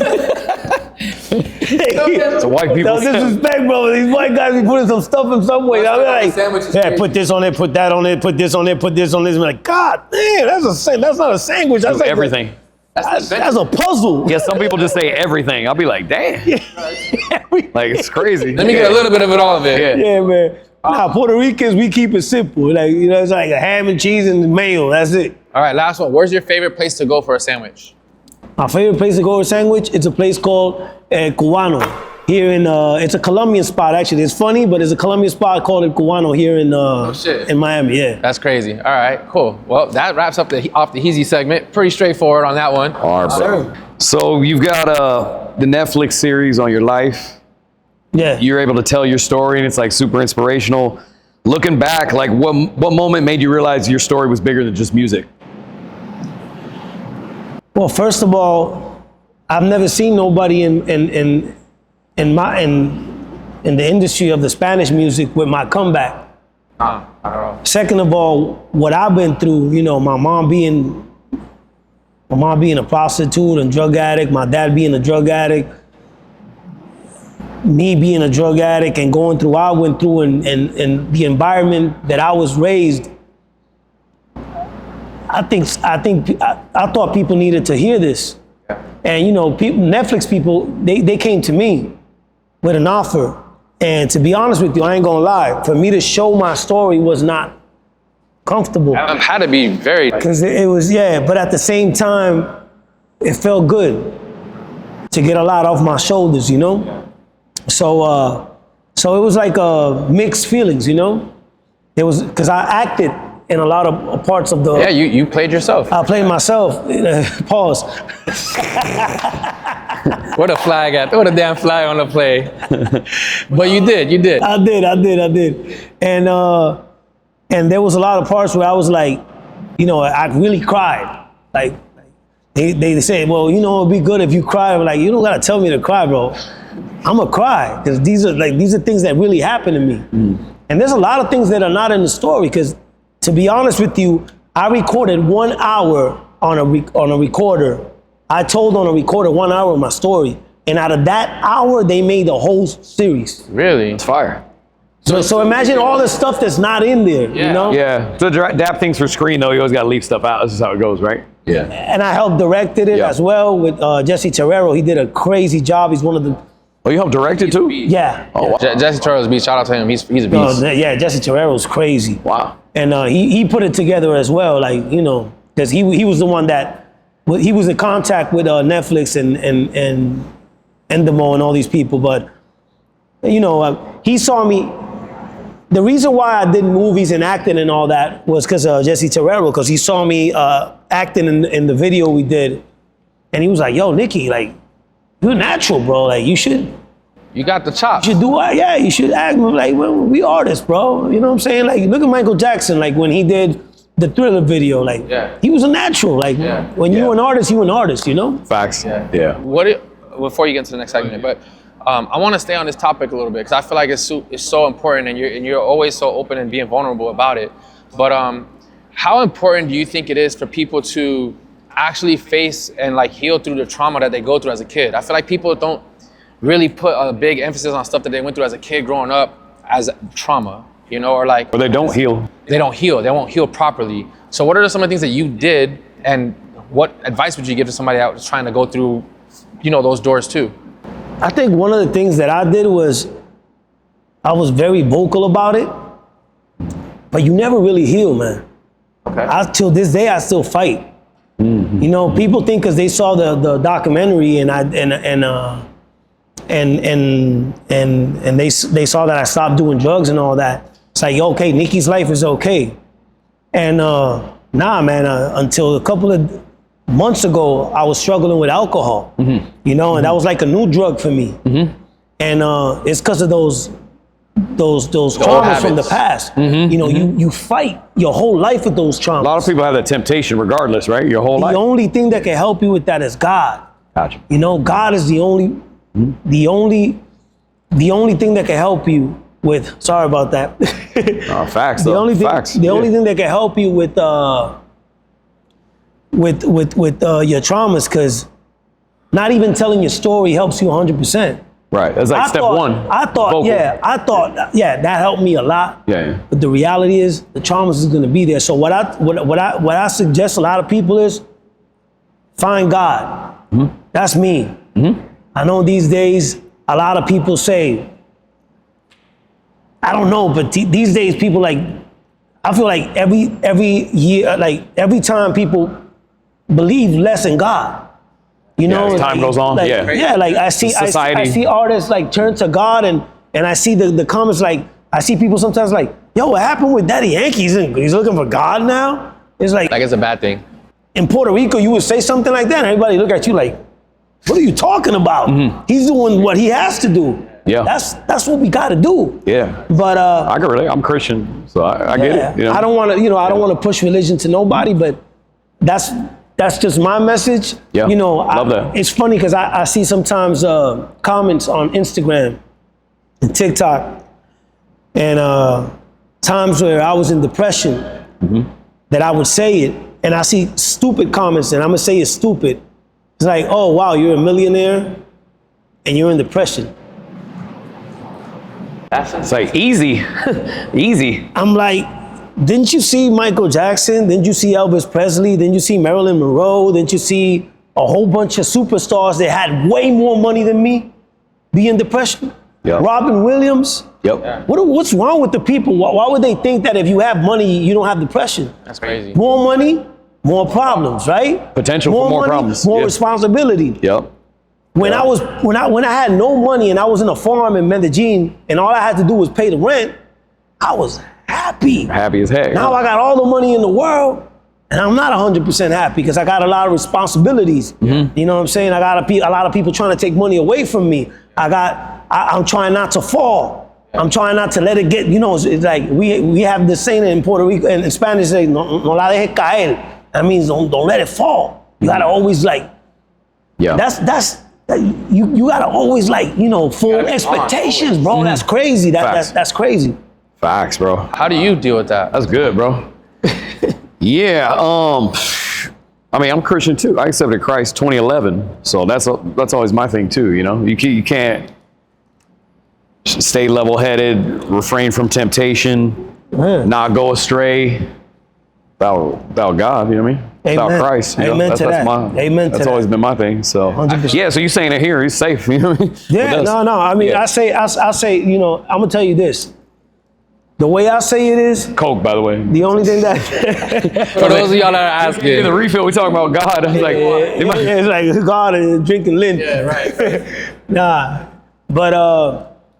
It's a white people. No disrespect, bro. These white guys be putting some stuff in Subway. I be like, yeah, put this on it, put that on it, put this on it, put this on this. I'm like, God damn, that's not a sandwich. That's like everything. That's a puzzle. Yeah, some people just say everything. I'll be like, damn. Like, it's crazy. Let me get a little bit of it, all of it. Yeah, man. Nah, Puerto Ricans, we keep it simple. Like, you know, it's like a ham and cheese and mayo. That's it. All right, last one. Where's your favorite place to go for a sandwich? My favorite place to go for a sandwich, it's a place called Cubano. Here in, it's a Colombian spot, actually. It's funny, but it's a Colombian spot called El Cubano here in Miami, yeah. That's crazy. All right, cool. Well, that wraps up off the Heezy segment. Pretty straightforward on that one. All right, bro. So you've got the Netflix series on your life. Yeah. You're able to tell your story, and it's like super inspirational. Looking back, like what moment made you realize your story was bigger than just music? Well, first of all, I've never seen nobody in the industry of the Spanish music with my comeback. Not at all. Second of all, what I've been through, you know, my mom being a prostitute and drug addict, my dad being a drug addict, me being a drug addict and going through what I went through and the environment that I was raised. I thought people needed to hear this. And you know, Netflix people, they came to me with an offer. And to be honest with you, I ain't gonna lie, for me to show my story was not comfortable. It had to be very... Because it was, yeah, but at the same time, it felt good to get a lot off my shoulders, you know? So it was like mixed feelings, you know? It was, because I acted in a lot of parts of the... Yeah, you played yourself. I played myself. Pause. What a flag at. What a damn flag on the play. But you did. I did. And there was a lot of parts where I was like, you know, I really cried. Like they said, well, you know, it'd be good if you cry. I'm like, you don't gotta tell me to cry, bro. I'm gonna cry because these are things that really happened to me. And there's a lot of things that are not in the story because, to be honest with you, I recorded 1 hour on a recorder. I told on a recorder 1 hour of my story, and out of that hour, they made the whole series. Really? It's fire. So imagine all the stuff that's not in there, you know? Yeah. To adapt things for screen, though, you always got to leave stuff out. This is how it goes, right? Yeah. And I helped directed it as well with Jesse Terrero. He did a crazy job. He's one of the... Oh, you helped direct it too? Yeah. Oh, wow. Jesse Terrell's beast. Shout out to him. He's a beast. Yeah, Jesse Terrero's crazy. Wow. And he put it together as well, like, you know, because he was the one that... He was in contact with Netflix and Endemol and all these people, but, you know, he saw me. The reason why I did movies and acting and all that was because of Jesse Terrero, because he saw me acting in the video we did, and he was like, yo, Nicky, like, you're natural, bro. Like, you should... You got the chops. You should do it. Yeah, you should act like, well, we artists, bro. You know what I'm saying? Like, look at Michael Jackson, like, when he did the Thriller video, like, he was a natural. Like, when you're an artist, you know? Facts. Yeah. Before you get into the next segment, but I want to stay on this topic a little bit because I feel like it's so important, and you're always so open and being vulnerable about it. But how important do you think it is for people to actually face and like heal through the trauma that they go through as a kid? I feel like people don't really put a big emphasis on stuff that they went through as a kid growing up as trauma, you know, or they don't heal. They don't heal. They won't heal properly. So what are some of the things that you did, and what advice would you give to somebody out trying to go through, you know, those doors too? I think one of the things that I did was I was very vocal about it, but you never really heal, man. Okay. Till this day, I still fight. Mm-hmm. You know, people think because they saw the documentary and they saw that I stopped doing drugs and all that. It's like, okay, Nicky's life is okay. And nah, man, until a couple of months ago, I was struggling with alcohol, you know, and that was like a new drug for me. Mm-hmm. And it's because of those traumas from the habits. past. You know, you fight your whole life with those traumas. A lot of people have that temptation regardless, right? Your whole life. The only thing that can help you with that is God. Gotcha. You know, God is the only thing that can help you with. Sorry about that. Facts. The though. only thing, Facts. the only thing that can help you with your traumas, because not even telling your story helps you 100%. Right. That's like step one. I thought, Vocal. that helped me a lot. Yeah. But the reality is, the traumas is going to be there. So what I suggest a lot of people is find God. That's me. I know these days a lot of people say, I don't know, but these days people I feel like every year, like every time people believe less in God. You know, as time goes on, like, yeah. Like I see artists like turn to God, and I see the comments, like I see people sometimes like, yo, what happened with Daddy Yankee? He's looking for God now? It's like it's a bad thing. in Puerto Rico, you would say something like that, and everybody look at you like, what are you talking about? He's doing what he has to do. Yeah. That's what we got to do. Yeah. But I can relate. I'm Christian, so I get it. You know? I don't want to push religion to nobody, but that's just my message. Yeah. You know, Love that. It's funny because I see sometimes comments on Instagram and TikTok, and times where I was in depression, that I would say it, and I see stupid comments, and I'm gonna say it's stupid. It's like, oh wow, you're a millionaire, and you're in depression. It's like easy, easy. I'm like, didn't you see Michael Jackson? Didn't you see Elvis Presley? Didn't you see Marilyn Monroe? Didn't you see a whole bunch of superstars that had way more money than me be in depression? Yep. Robin Williams. Yep. What's wrong with the people? Why would they think that if you have money, you don't have depression? That's crazy. More money, more problems, right? Potential for more money, problems. more Yeah. responsibility. Yep. When I had no money and I was in a farm in Medellin and all I had to do was pay the rent, I was happy. Happy as heck. Now I got all the money in the world and I'm not 100% happy because I got a lot of responsibilities. You know what I'm saying? I got a lot of people trying to take money away from me. I'm trying not to fall. I'm trying not to let it get, it's like we have this saying in Puerto Rico, and in Spanish, say, no la dejes caer. That means don't let it fall. You gotta always you gotta always full expectations, bro. That's crazy. That's crazy. Facts, bro. How do you deal with that? That's good, bro. Yeah. I mean, I'm Christian too. I accepted Christ 2011, so that's always my thing too. You know, you can't stay level-headed, refrain from temptation, not go astray about God. You know what I mean? Amen. About Christ. Amen to that. Amen to That's that. always been my thing. So 100%. yeah. So you're saying it here? He's safe. You know what I mean? Yeah. No. I mean, Yeah. I say, I'm gonna tell you this. The way I say it is, Coke, by the way. the only thing that For those of y'all that are In the asking, refill, we talking about God. I was like, it's like God and drinking Lint. yeah, right. Nah, but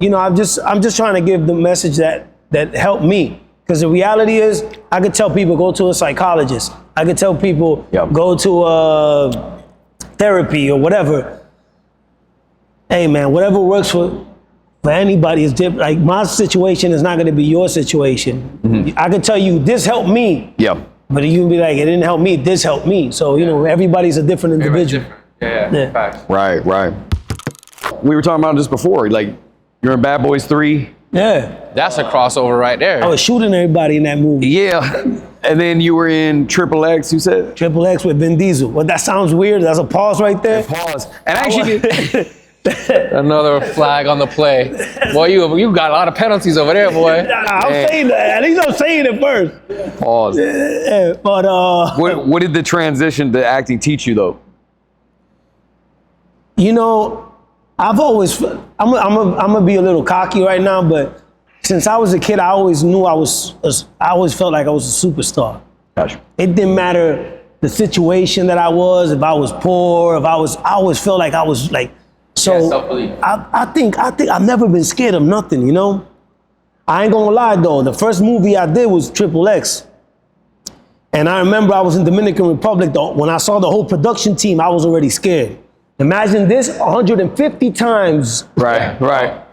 I'm just trying to give the message that helped me. Because the reality is, I could tell people go to a psychologist. I could tell people go to therapy or whatever. Hey man, whatever works for anybody is different. Like my situation is not going to be your situation. I could tell you this helped me. Yeah. But you can be like, it didn't help me. This helped me. So everybody's a different individual. Yeah. Facts. Right. We were talking about this before. Like, you're in Bad Boys 3. Yeah. That's a crossover right there. I was shooting everybody in that movie. Yeah. And then you were in Triple X, you said? Triple X with Vin Diesel. Well, that sounds weird. That's a pause right there. Pause. And actually, Another flag on the play. Boy, you got a lot of penalties over there, boy. I'm saying that. At least I'm saying it first. pause. Yeah, but What did the transition to acting teach you, though? I've always, I'm gonna be a little cocky right now, but since I was a kid, I always knew I always felt like I was a superstar. Gotcha. It didn't matter the situation that I was, if I was poor, I always felt like I was like, so self-belief. I think I've never been scared of nothing, I ain't gonna lie though, the first movie I did was Triple X. And I remember I was in Dominican Republic though, when I saw the whole production team, I was already scared. Imagine this 150 times. Right.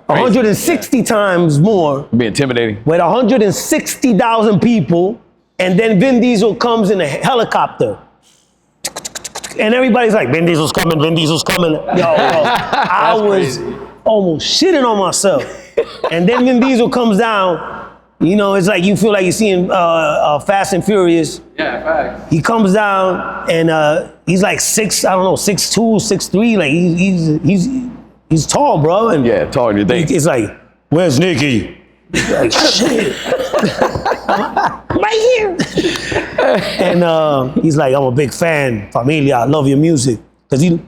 160 times more. Be intimidating. With 160,000 people, and then Vin Diesel comes in a helicopter. And everybody's like, Vin Diesel's coming, Vin Diesel's coming. Yo, I was almost shitting on myself. And then Vin Diesel comes down, you know, it's like you feel like you're seeing Fast and Furious. Yeah, facts. He comes down and he's like 6'2", 6'3", like he's tall, bro. And Yeah, tall in your thing. it's like, where's Nicky? Like, shit. Right here. And he's like, I'm a big fan, familia, I love your music. Because he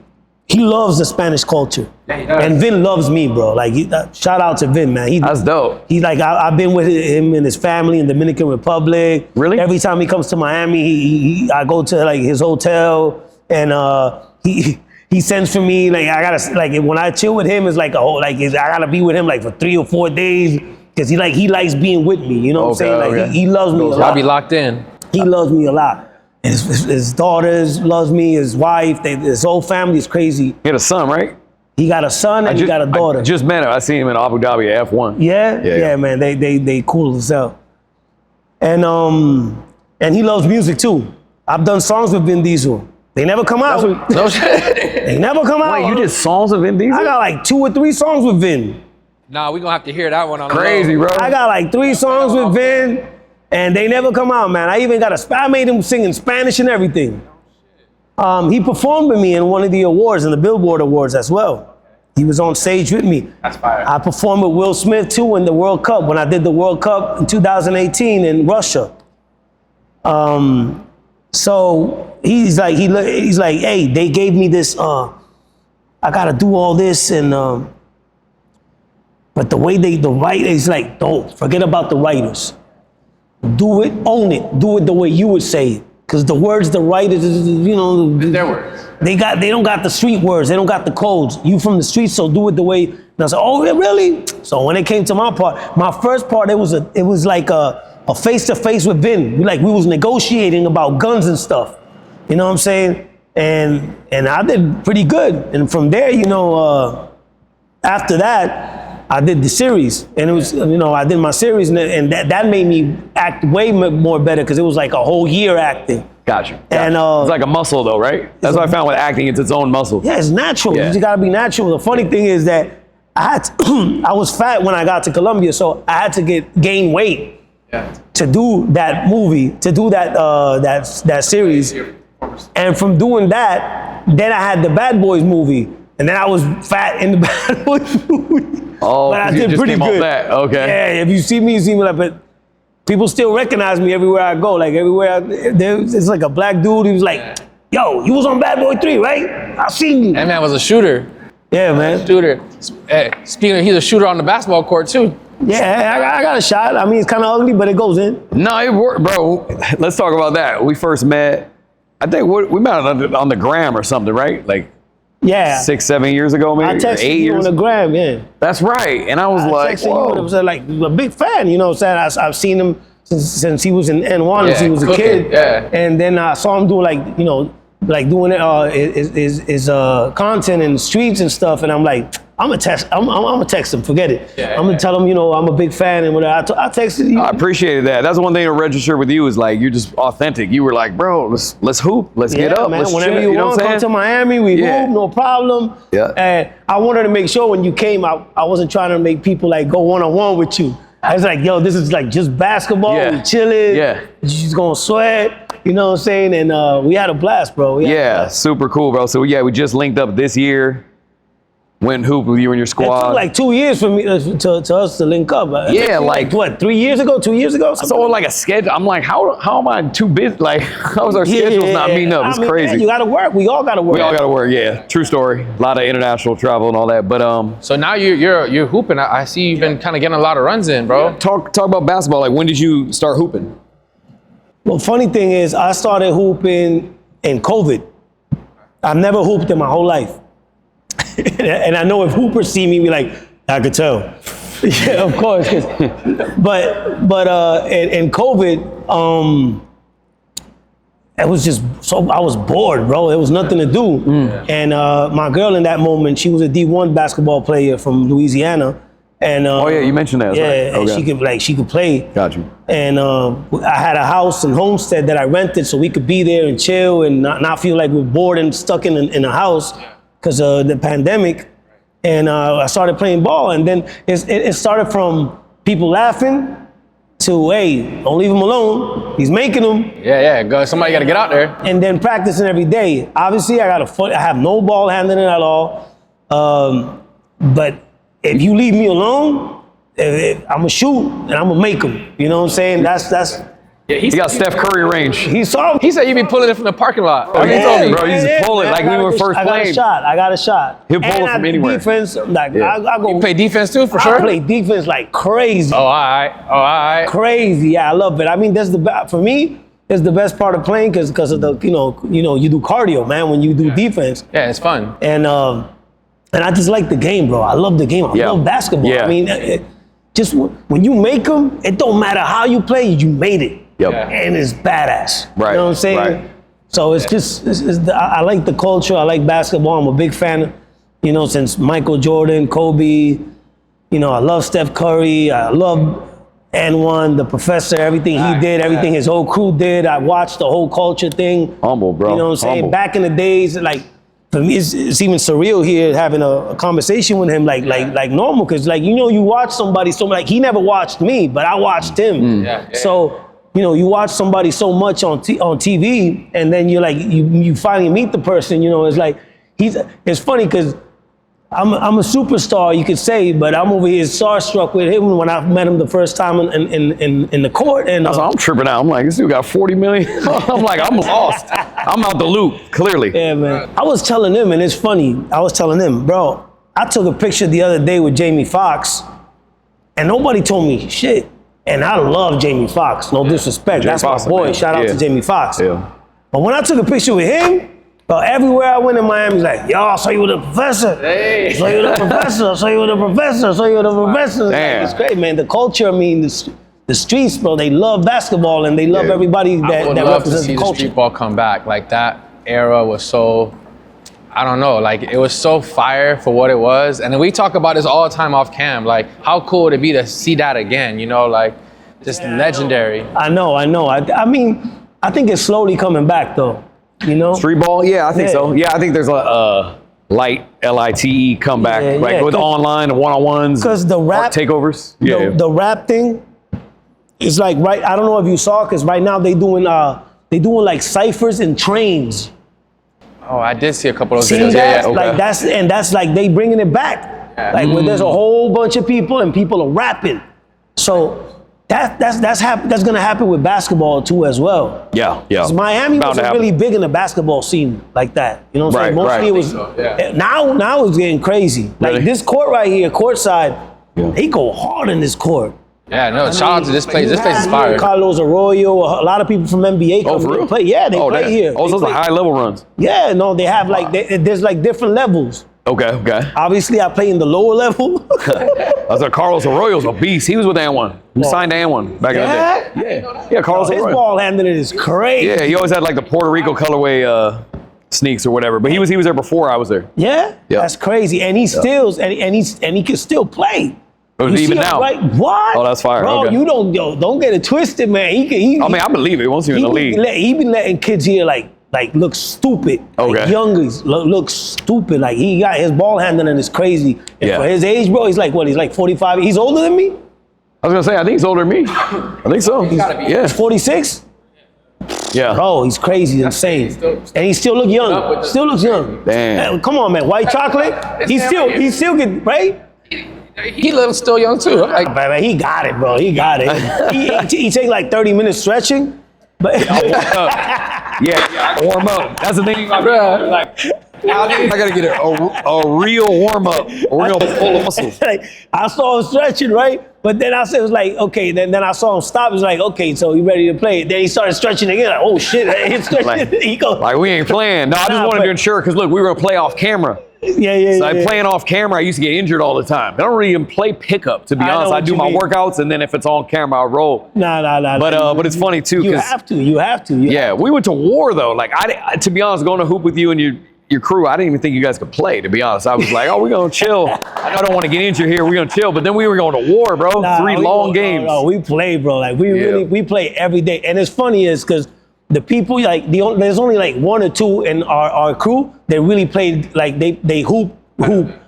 loves the Spanish culture. Yeah, he does. And Vin loves me, bro. Like, shout out to Vin, man. That's dope. He's like, I've been with him and his family in Dominican Republic. Really? Every time he comes to Miami, I go to like his hotel, and he sends for me. Like, I gotta, like, when I chill with him, it's like a whole, like, I gotta be with him like for 3 or 4 days, because he likes being with me. You know what I'm saying? Like, okay. he loves me a lot. I'll be locked in. He loves me a lot. And his daughters loves me. His wife, his whole family is crazy. He had a son, right? He got a son and he got a daughter. I just met him. I seen him in Abu Dhabi at F1. Yeah, man. They cool as hell. And he loves music too. I've done songs with Vin Diesel. They never come out. No shit. They never come out. Wait, you did songs with Vin Diesel? I got like 2 or 3 songs with Vin. Nah, we gonna have to hear that one on Crazy, the road. bro. I got like 3 songs with Vin, and they never come out, man. I even I made him sing in Spanish and everything. He performed with me in one of the awards, in the Billboard Awards as well. He was on stage with me. That's fire. I performed with Will Smith too in the World Cup, when I did the World Cup in 2018 in Russia. So he's like, hey, they gave me this, I gotta do all this, and but the way the writers, like, don't forget about the writers. Do it, own it, do it the way you would say it. Because the words the writers, you know, Their words. they don't got the street words, they don't got the codes. You from the streets, so do it the way. And I said, oh, really? So when it came to my part, my first part, it was like a face-to-face with Vin. We was negotiating about guns and stuff. You know what I'm saying? And I did pretty good. And from there, you know, after that, I did the series, and it was, you know, I did my series, and that made me act way more better, because it was like a whole year acting. Gotcha. And it's like a muscle though, right? That's what I found with acting, it's its own muscle. Yeah, it's natural. Yeah. You just gotta be natural. The funny thing is that I was fat when I got to Colombia, so I had to gain weight to do that movie, to do that series. And from doing that, then I had the Bad Boys movie, and then I was fat in the Bad Boys movie. Oh, but I you did just pretty came off good. that. Okay. Yeah, if you see me like, but people still recognize me everywhere I go. Like everywhere, it's like a black dude. He was like, "Yo, you was on Bad Boy 3, right? I seen you." That man was a shooter. Yeah, man. Shooter. Hey, speaking of, he's a shooter on the basketball court too. Yeah, I got a shot. I mean, it's kind of ugly, but it goes in. No, it worked, bro. Let's talk about that. We first met, I think we met on the gram or something, right? Like Yeah. 6, 7 years ago, maybe? I Or texted 8 you years on the gram, yeah. That's right. And I was like, texted you, whoa. and it was like a big fan, you know what I'm saying? I've seen him since he was in N1, since he was a cooking, kid. yeah. And then I saw him do doing his content in the streets and stuff, and I'm like, I'm gonna text him, forget it. Yeah, I'm gonna tell him, you know, I'm a big fan and whatever. I texted you. I appreciated that. That's one thing to register with you is like, you're just authentic. You were like, bro, let's hoop. Let's get up. Man, Let's whenever chill. you know want, what I'm come saying? to Miami, we Yeah. hoop, no problem. Yeah. And I wanted to make sure when you came, I wasn't trying to make people like go one-on-one with you. I was like, yo, this is like just basketball, Yeah. we chilling, Yeah. you just gonna sweat, you know what I'm saying? And we had a blast, bro. We had a Yeah, blast. super cool, bro. So yeah, we just linked up this year. Went and hooped with you and your It squad. took like 2 years for me to us to link up. Yeah, like- what, 3 years ago, 2 years ago? so like a schedule. I'm like, how am I too busy? Like, how's our schedules not meeting up? It's I mean, crazy. Man, you gotta work. We all gotta work. We all got to work. Yeah, true story. A lot of international travel and all that. But So now you're hooping. I see you've been kind of getting a lot of runs in, bro. talk about basketball. Like, when did you start hooping? Well, funny thing is, I started hooping in COVID. I've never hooped in my whole life. And I know if hoopers see me, be like, I could tell. Yeah, of course. But in COVID, it was just so, I was bored, bro. There was nothing to do. And my girl in that moment, she was a D1 basketball player from Louisiana. And Oh yeah, you mentioned that. yeah, Right. and Okay. she could play. Got you. And I had a house in Homestead that I rented so we could be there and chill and not feel like we're bored and stuck in a house because of the pandemic. And I started playing ball, and then it started from people laughing to, hey, don't leave him alone. He's making them. Yeah, go. Somebody got to get out there. And then practicing every day. Obviously, I have no ball handling at all. But if you leave me alone, I'm gonna shoot and I'm gonna make them. You know what I'm saying? That's. He got Steph Curry range. He saw me. He said you be pulling it from the parking lot. Oh, He yeah. told me. Bro, you just pull it like we were first I got playing. a shot. I got a shot. He'll pull it from anywhere. Defense, like Yeah. I go. You play defense too, for I sure? play defense like crazy. Oh, all right. Crazy. Yeah, I love it. I mean, that's for me. It's the best part of playing because of the you know you do cardio, man, when you do defense. Yeah, it's fun. And I just like the game, bro. I love the game. I love basketball. Yeah. I mean, just when you make them, it don't matter how you play, you made it. Yep. Yeah. And it's badass. Right, You know what I'm saying? right. So it's just, I like the culture. I like basketball. I'm a big fan, since Michael Jordan, Kobe. I love Steph Curry. I love N1, the Professor, everything he did, everything his whole crew did. I watched the whole culture thing. Humble, bro. You know what I'm saying? Humble. Back Back in the days, like, for me, it's even surreal here having a conversation with him, like normal, because you watch somebody so like he never watched me, but I watched him. Yeah. So you watch somebody so much on TV, and then you're like you finally meet the person. It's like it's funny because I'm a superstar, you could say, but I'm over here starstruck with him when I met him the first time in the court. And I'm tripping out. I'm like, this dude got 40 million. I'm like, I'm lost. I'm out the loop, clearly. yeah, man. I was telling him, and it's funny. I was telling him, bro, I took a picture the other day with Jamie Foxx, and nobody told me shit. And I love Jamie Foxx. No disrespect. Jamie That's Foxx, my boy. man. Shout out Yeah. to Jamie Foxx. Yeah. But when I took a picture with him, bro, everywhere I went in Miami, he's like, yo, I saw you with the professor. Hey. I saw you with the professor. I saw you with the professor. I saw you with the professor. It's, Damn. it's great, man. The culture, I mean, the streets, bro, they love basketball and they love Yeah. everybody I that would love to represents see the the culture. street ball come back. Like that era was so, I don't know, like it was so fire for what it was. And then we talk about this all the time off cam. Like how cool would it be to see that again? Like just legendary. I know. I mean, I think it's slowly coming back, though. Street ball? Yeah, I think Yeah. so. Yeah, I think there's a light LITE comeback, Yeah, like yeah, with 'cause- online, one-on-ones, Because the rap takeovers. Yeah. the rap thing is like right. I don't know if you saw, because right now they doing like ciphers and trains. Oh, I did see a couple of those See videos. that? Yeah. Like that's like they bringing it back. Like where there's a whole bunch of people and people are rapping. So that's gonna happen with basketball too as well. Yeah. 'Cause Miami Bound to wasn't happen. really big in the basketball scene like that. You know what I'm saying? Right, Mostly right. it was. I think so, yeah. Now it's getting crazy. Like Really? this court right here, courtside, Yeah. they go hard in this court. Yeah, no, shout out to this place. This place is fire. Carlos Arroyo, a lot of people from NBA come Oh, for here real? to play. Yeah, they play that- here. Oh, They those are play- high-level runs. Yeah, no, they have like there's like different levels. Okay. Obviously, I play in the lower level. I was like, Carlos Arroyo's a beast. He was with N1. He signed to N1 back in the day. Yeah, Carlos His Arroyo. ball handling is crazy. Yeah, he always had like the Puerto Rico colorway sneaks or whatever. But he was there before I was there. Yeah, Yeah. that's crazy. And he still and he can still play. But You even see him, now. right? What? Oh, that's fire. Bro, Okay. you don't get it twisted, man. He I mean, I believe it. Once you're in the league. he been letting kids here like look stupid. Like Okay. youngies look stupid. Like he got his ball handling is crazy. And Yeah. for his age, bro, he's like what? He's like 45. He's older than me. I was gonna say, I think he's older than me. I think so. Yeah. 46. Yeah. Bro, he's crazy, insane, and he still look young. Still looks young. Damn. Man, come on, man. White chocolate. He still get right. He looks still young too. I'm like, Man, he got it, bro. He got it. he take like 30 minutes stretching, but Yeah, warm up. That's the thing. bruh, Like, I gotta get a real warm up, a real pull of muscles. like, I saw him stretching, right? But then I said, it was like, okay. Then I saw him stop. It was like, okay, so he ready to play. Then he started stretching again. Like, oh shit, he's stretching. Like- he goes, Like we ain't playing. No, I just Nah, wanted but- to ensure because look, we were gonna play off camera. yeah. So like playing off camera, I used to get injured all the time. I don't really even play pickup, to be I know honest. I what do you my mean. workouts, and then if it's on camera, I roll. Nah. But it's funny too You because have to. You have to. yeah, we went to war though. Like to be honest, going to hoop with you and your crew, I didn't even think you guys could play, to be honest. I was like, oh, we're going to chill. I don't want to get injured here. We're going to chill. But then we were going to war, bro. Nah, 3 long games. No, we play, bro. Like, we play every day. And it's funny is because the people, like, there's only like 1 or 2 in our crew that really played, like, they hoop.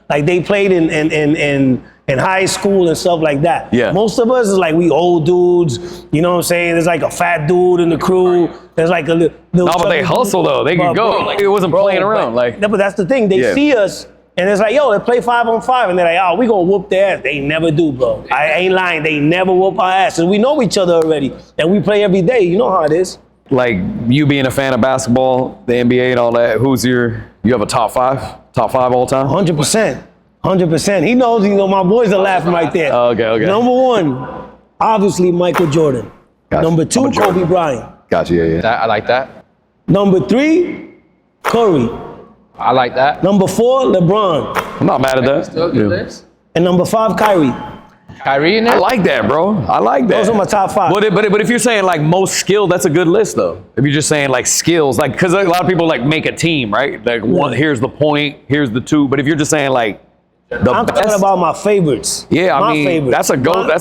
Like, they played in high school and stuff like that. Yeah. Most of us is like, we old dudes, you know what I'm saying? There's like a fat dude in the crew. There's like a little No, but they hustle, though. They could go. Like, it wasn't playing around. But that's the thing. They see us, and it's like, yo, let's play 5-on-5. And they're like, oh, we gonna whoop their ass. They never do, bro. I ain't lying. They never whoop our asses. We know each other already, and we play every day. You know how it is. Like, you being a fan of basketball, the NBA and all that, you have a top 5? Top 5 all time? 100%. 100%. He knows, my boys are laughing right there. Okay. Number 1, obviously Michael Jordan. Gotcha. Number 2, Kobe Bryant. Gotcha, yeah. I like that. Number 3, Curry. I like that. Number 4, LeBron. I'm not mad at that. Still a good list. And number 5, Kyrie. Kyrie in there? I like that, bro. I like that. Those are my top 5. But if you're saying like most skilled, that's a good list though. If you're just saying like skills, like because a lot of people like make a team, right? Like one, here's the point, here's the 2. But if you're just saying like I'm talking about my favorites. Yeah, my I mean favorites. that's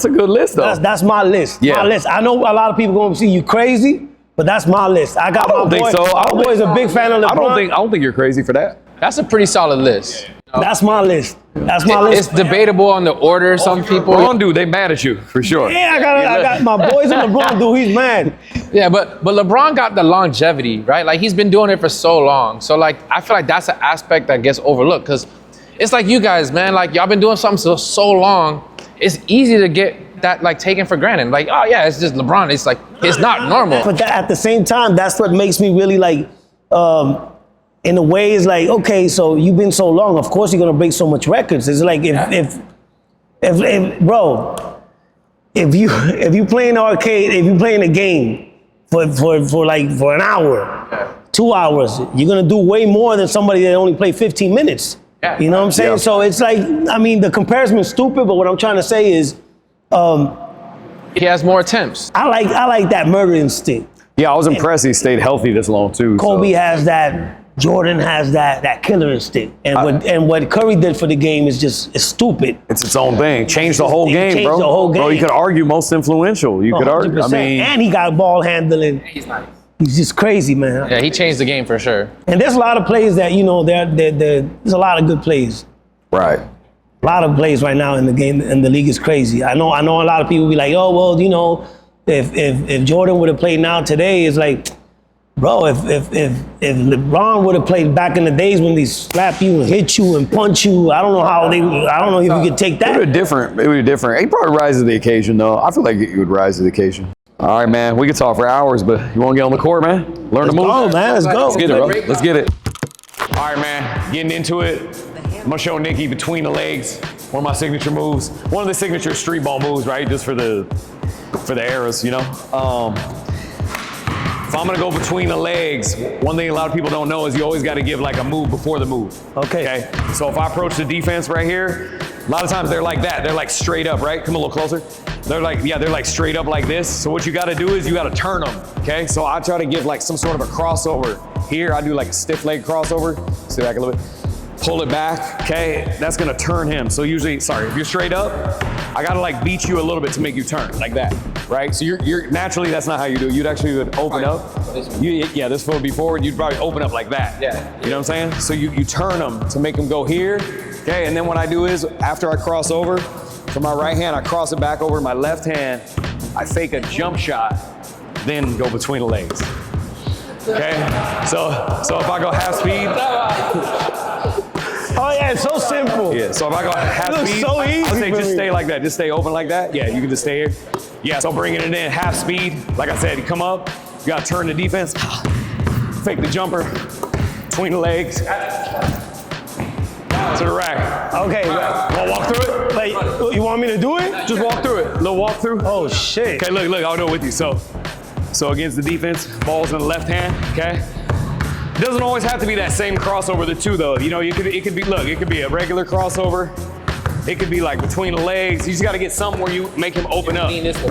a good list though. That's my list. Yeah. My list. I know a lot of people gonna see you crazy, but that's my list. I got my boy. So. My boy's a big fan of LeBron. I don't think you're crazy for that. That's a pretty solid list. That's my list. That's my list. It's debatable on the order. Some people. LeBron dude, they mad at you for sure. Yeah, I got my boys and LeBron dude. He's mad. Yeah, but LeBron got the longevity, right? Like he's been doing it for so long. So like I feel like that's an aspect that gets overlooked because it's like you guys, man. Like y'all been doing something so long. It's easy to get that like taken for granted. Like oh yeah, it's just LeBron. It's like it's not normal. But at the same time, that's what makes me really like. In a way, it's like, okay, so you've been so long, of course you're gonna break so much records. It's like if bro, if you play in arcade, if you play in a game for an hour, 2 hours, you're gonna do way more than somebody that only played 15 minutes. Yeah. You know what I'm saying? Yeah. So it's like, I mean, the comparison is stupid, but what I'm trying to say is, He has more attempts. I like that murder instinct. Yeah, I was impressed he stayed healthy this long too. Kobe so. has that. Jordan has that killer instinct, and what Curry did for the game is stupid. It's its own thing. Changed the whole game, changed bro. the whole game. Bro, you could argue most influential. You could argue. I 100%. mean, And he got ball handling. He's nice. He's just crazy, man. Yeah, he changed the game for sure. And there's a lot of plays that there's a lot of good plays. right. A lot of plays right now in the game, and the league is crazy. I know a lot of people be like, oh well, if Jordan would have played now today, it's like. Bro, if LeBron would have played back in the days when they slap you and hit you and punch you, I don't know if you could take that. It would be different. He probably rises to the occasion, though. I feel like he would rise to the occasion. All right, man. We could talk for hours, but you want to get on the court, man? Learn to move? Oh, man, let's go. Let's get it, bro. Let's get it. All right, man. Getting into it. I'm going to show Nicky between the legs. One of my signature moves. One of the signature street ball moves, right? Just for the eras, you know? If I'm gonna go between the legs, one thing a lot of people don't know is you always gotta give like a move before the move. Okay. So if I approach the defense right here, a lot of times they're like that. They're like straight up, right? Come a little closer. They're like straight up like this. So what you gotta do is you gotta turn them, okay? So I try to give like some sort of a crossover. Here, I do like a stiff leg crossover. Stay back a little bit. Pull it back, okay? That's gonna turn him. So usually, if you're straight up, I gotta like beat you a little bit to make you turn, like that, right? So you're naturally, that's not how you do it. You'd actually open up. This foot would be forward. You'd probably open up like that. Yeah. You know what I'm saying? So you turn them to make them go here, okay? And then what I do is, after I cross over, from my right hand, I cross it back over to my left hand. I fake a jump shot, then go between the legs. Okay? So if I go half speed, Oh yeah, it's so simple. yeah, so if I go half looks speed, so easy I'll say for just me. stay like that. Just stay open like that. Yeah, you can just stay here. Yeah, so bringing it in half speed. Like I said, you come up, you gotta turn the defense, fake the jumper, between the legs, to the rack. Okay. Wanna walk through it? Like, you want me to do it? Just walk through it. Little walk through. Oh shit. Okay, look, I'll do it with you. So against the defense, ball's in the left hand, okay? It doesn't always have to be that same crossover, the two though. You know, it could be a regular crossover, It could be like between the legs. You just got to get something where you make him open up. Lean this way.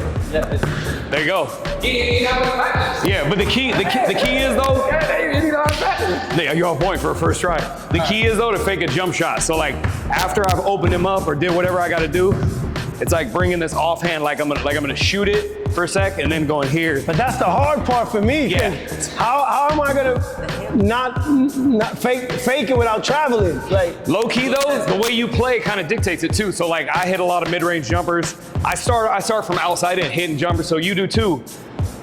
There you go. Yeah, but the key is though. Yeah, you're on point for a first try. The key is though to fake a jump shot. So like after I've opened him up or did whatever I got to do, it's like bringing this offhand like I'm gonna shoot it for a sec and then going here. But that's the hard part for me. Yeah. How am I gonna not fake it without traveling? Like Low key though, the way you play kind of dictates it too. So like I hit a lot of mid-range jumpers. I start from outside in hitting jumpers, so you do too.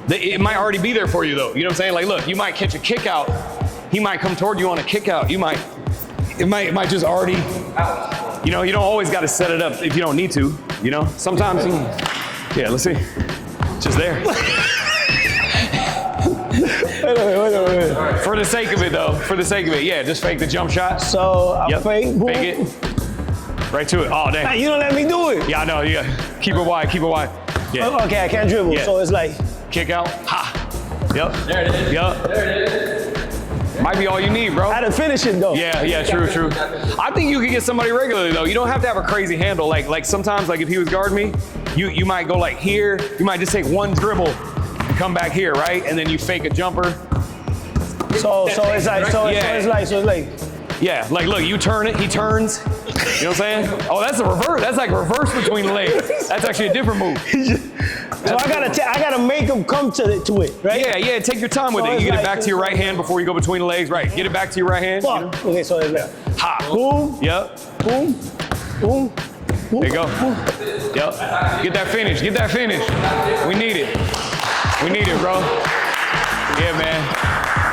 It might already be there for you though. You know what I'm saying? Like look, you might catch a kick out. He might come toward you on a kick out. It might just already, you know, you don't always got to set it up if you don't need to, you know? Sometimes, yeah, let's see. Just there. wait a minute. For the sake of it though, yeah, just fake the jump shot. So I fake, boom. Fake it. Right to it. Oh, dang. Hey, you don't let me do it. Yeah, I know, yeah. Keep it wide. Yeah. Okay, I can't dribble, Yeah. so it's like. Kick out. Ha. Yep. There it is. Yep. There it is. Might be all you need, bro. I had to finish it though. Yeah, true. I think you could get somebody regularly though. You don't have to have a crazy handle. Like sometimes, like if he was guarding me, you might go like here. You might just take one dribble and come back here, right? And then you fake a jumper. So it's like. Yeah, like look, you turn it, he turns. You know what I'm saying? Oh, that's a reverse. That's like reverse between the legs. That's actually a different move. So I gotta make him come to it, right? Yeah. Take your time with it. You get it back to your right hand before you go between the legs. Right. Get it back to your right hand. You know? Okay, so it's like Ha. boom, Yep. boom, boom. There you go. Yep. Get that finish. We need it, bro. Yeah, man.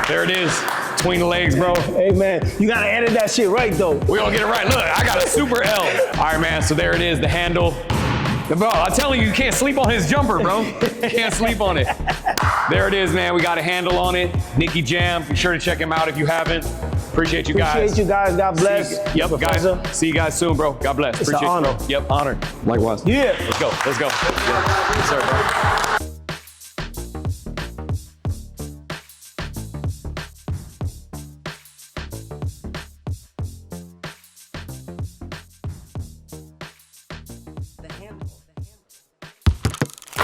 There it is. Between the legs, bro. Hey man, you gotta edit that shit right though. We gonna get it right. Look, I got a super L. All right, man. So there it is, the handle. Bro, I'm telling you, you can't sleep on his jumper, bro. You can't sleep on it. There it is, man. We got a handle on it. Nicky Jam. Be sure to check him out if you haven't. Appreciate you guys. Appreciate you guys. God bless. Yep, Professor. guys. See you guys soon, bro. God bless. It's an Appreciate honor. you, bro. Yep, honor. Likewise. Yeah. Let's go. Yeah. Yes, sir, bro.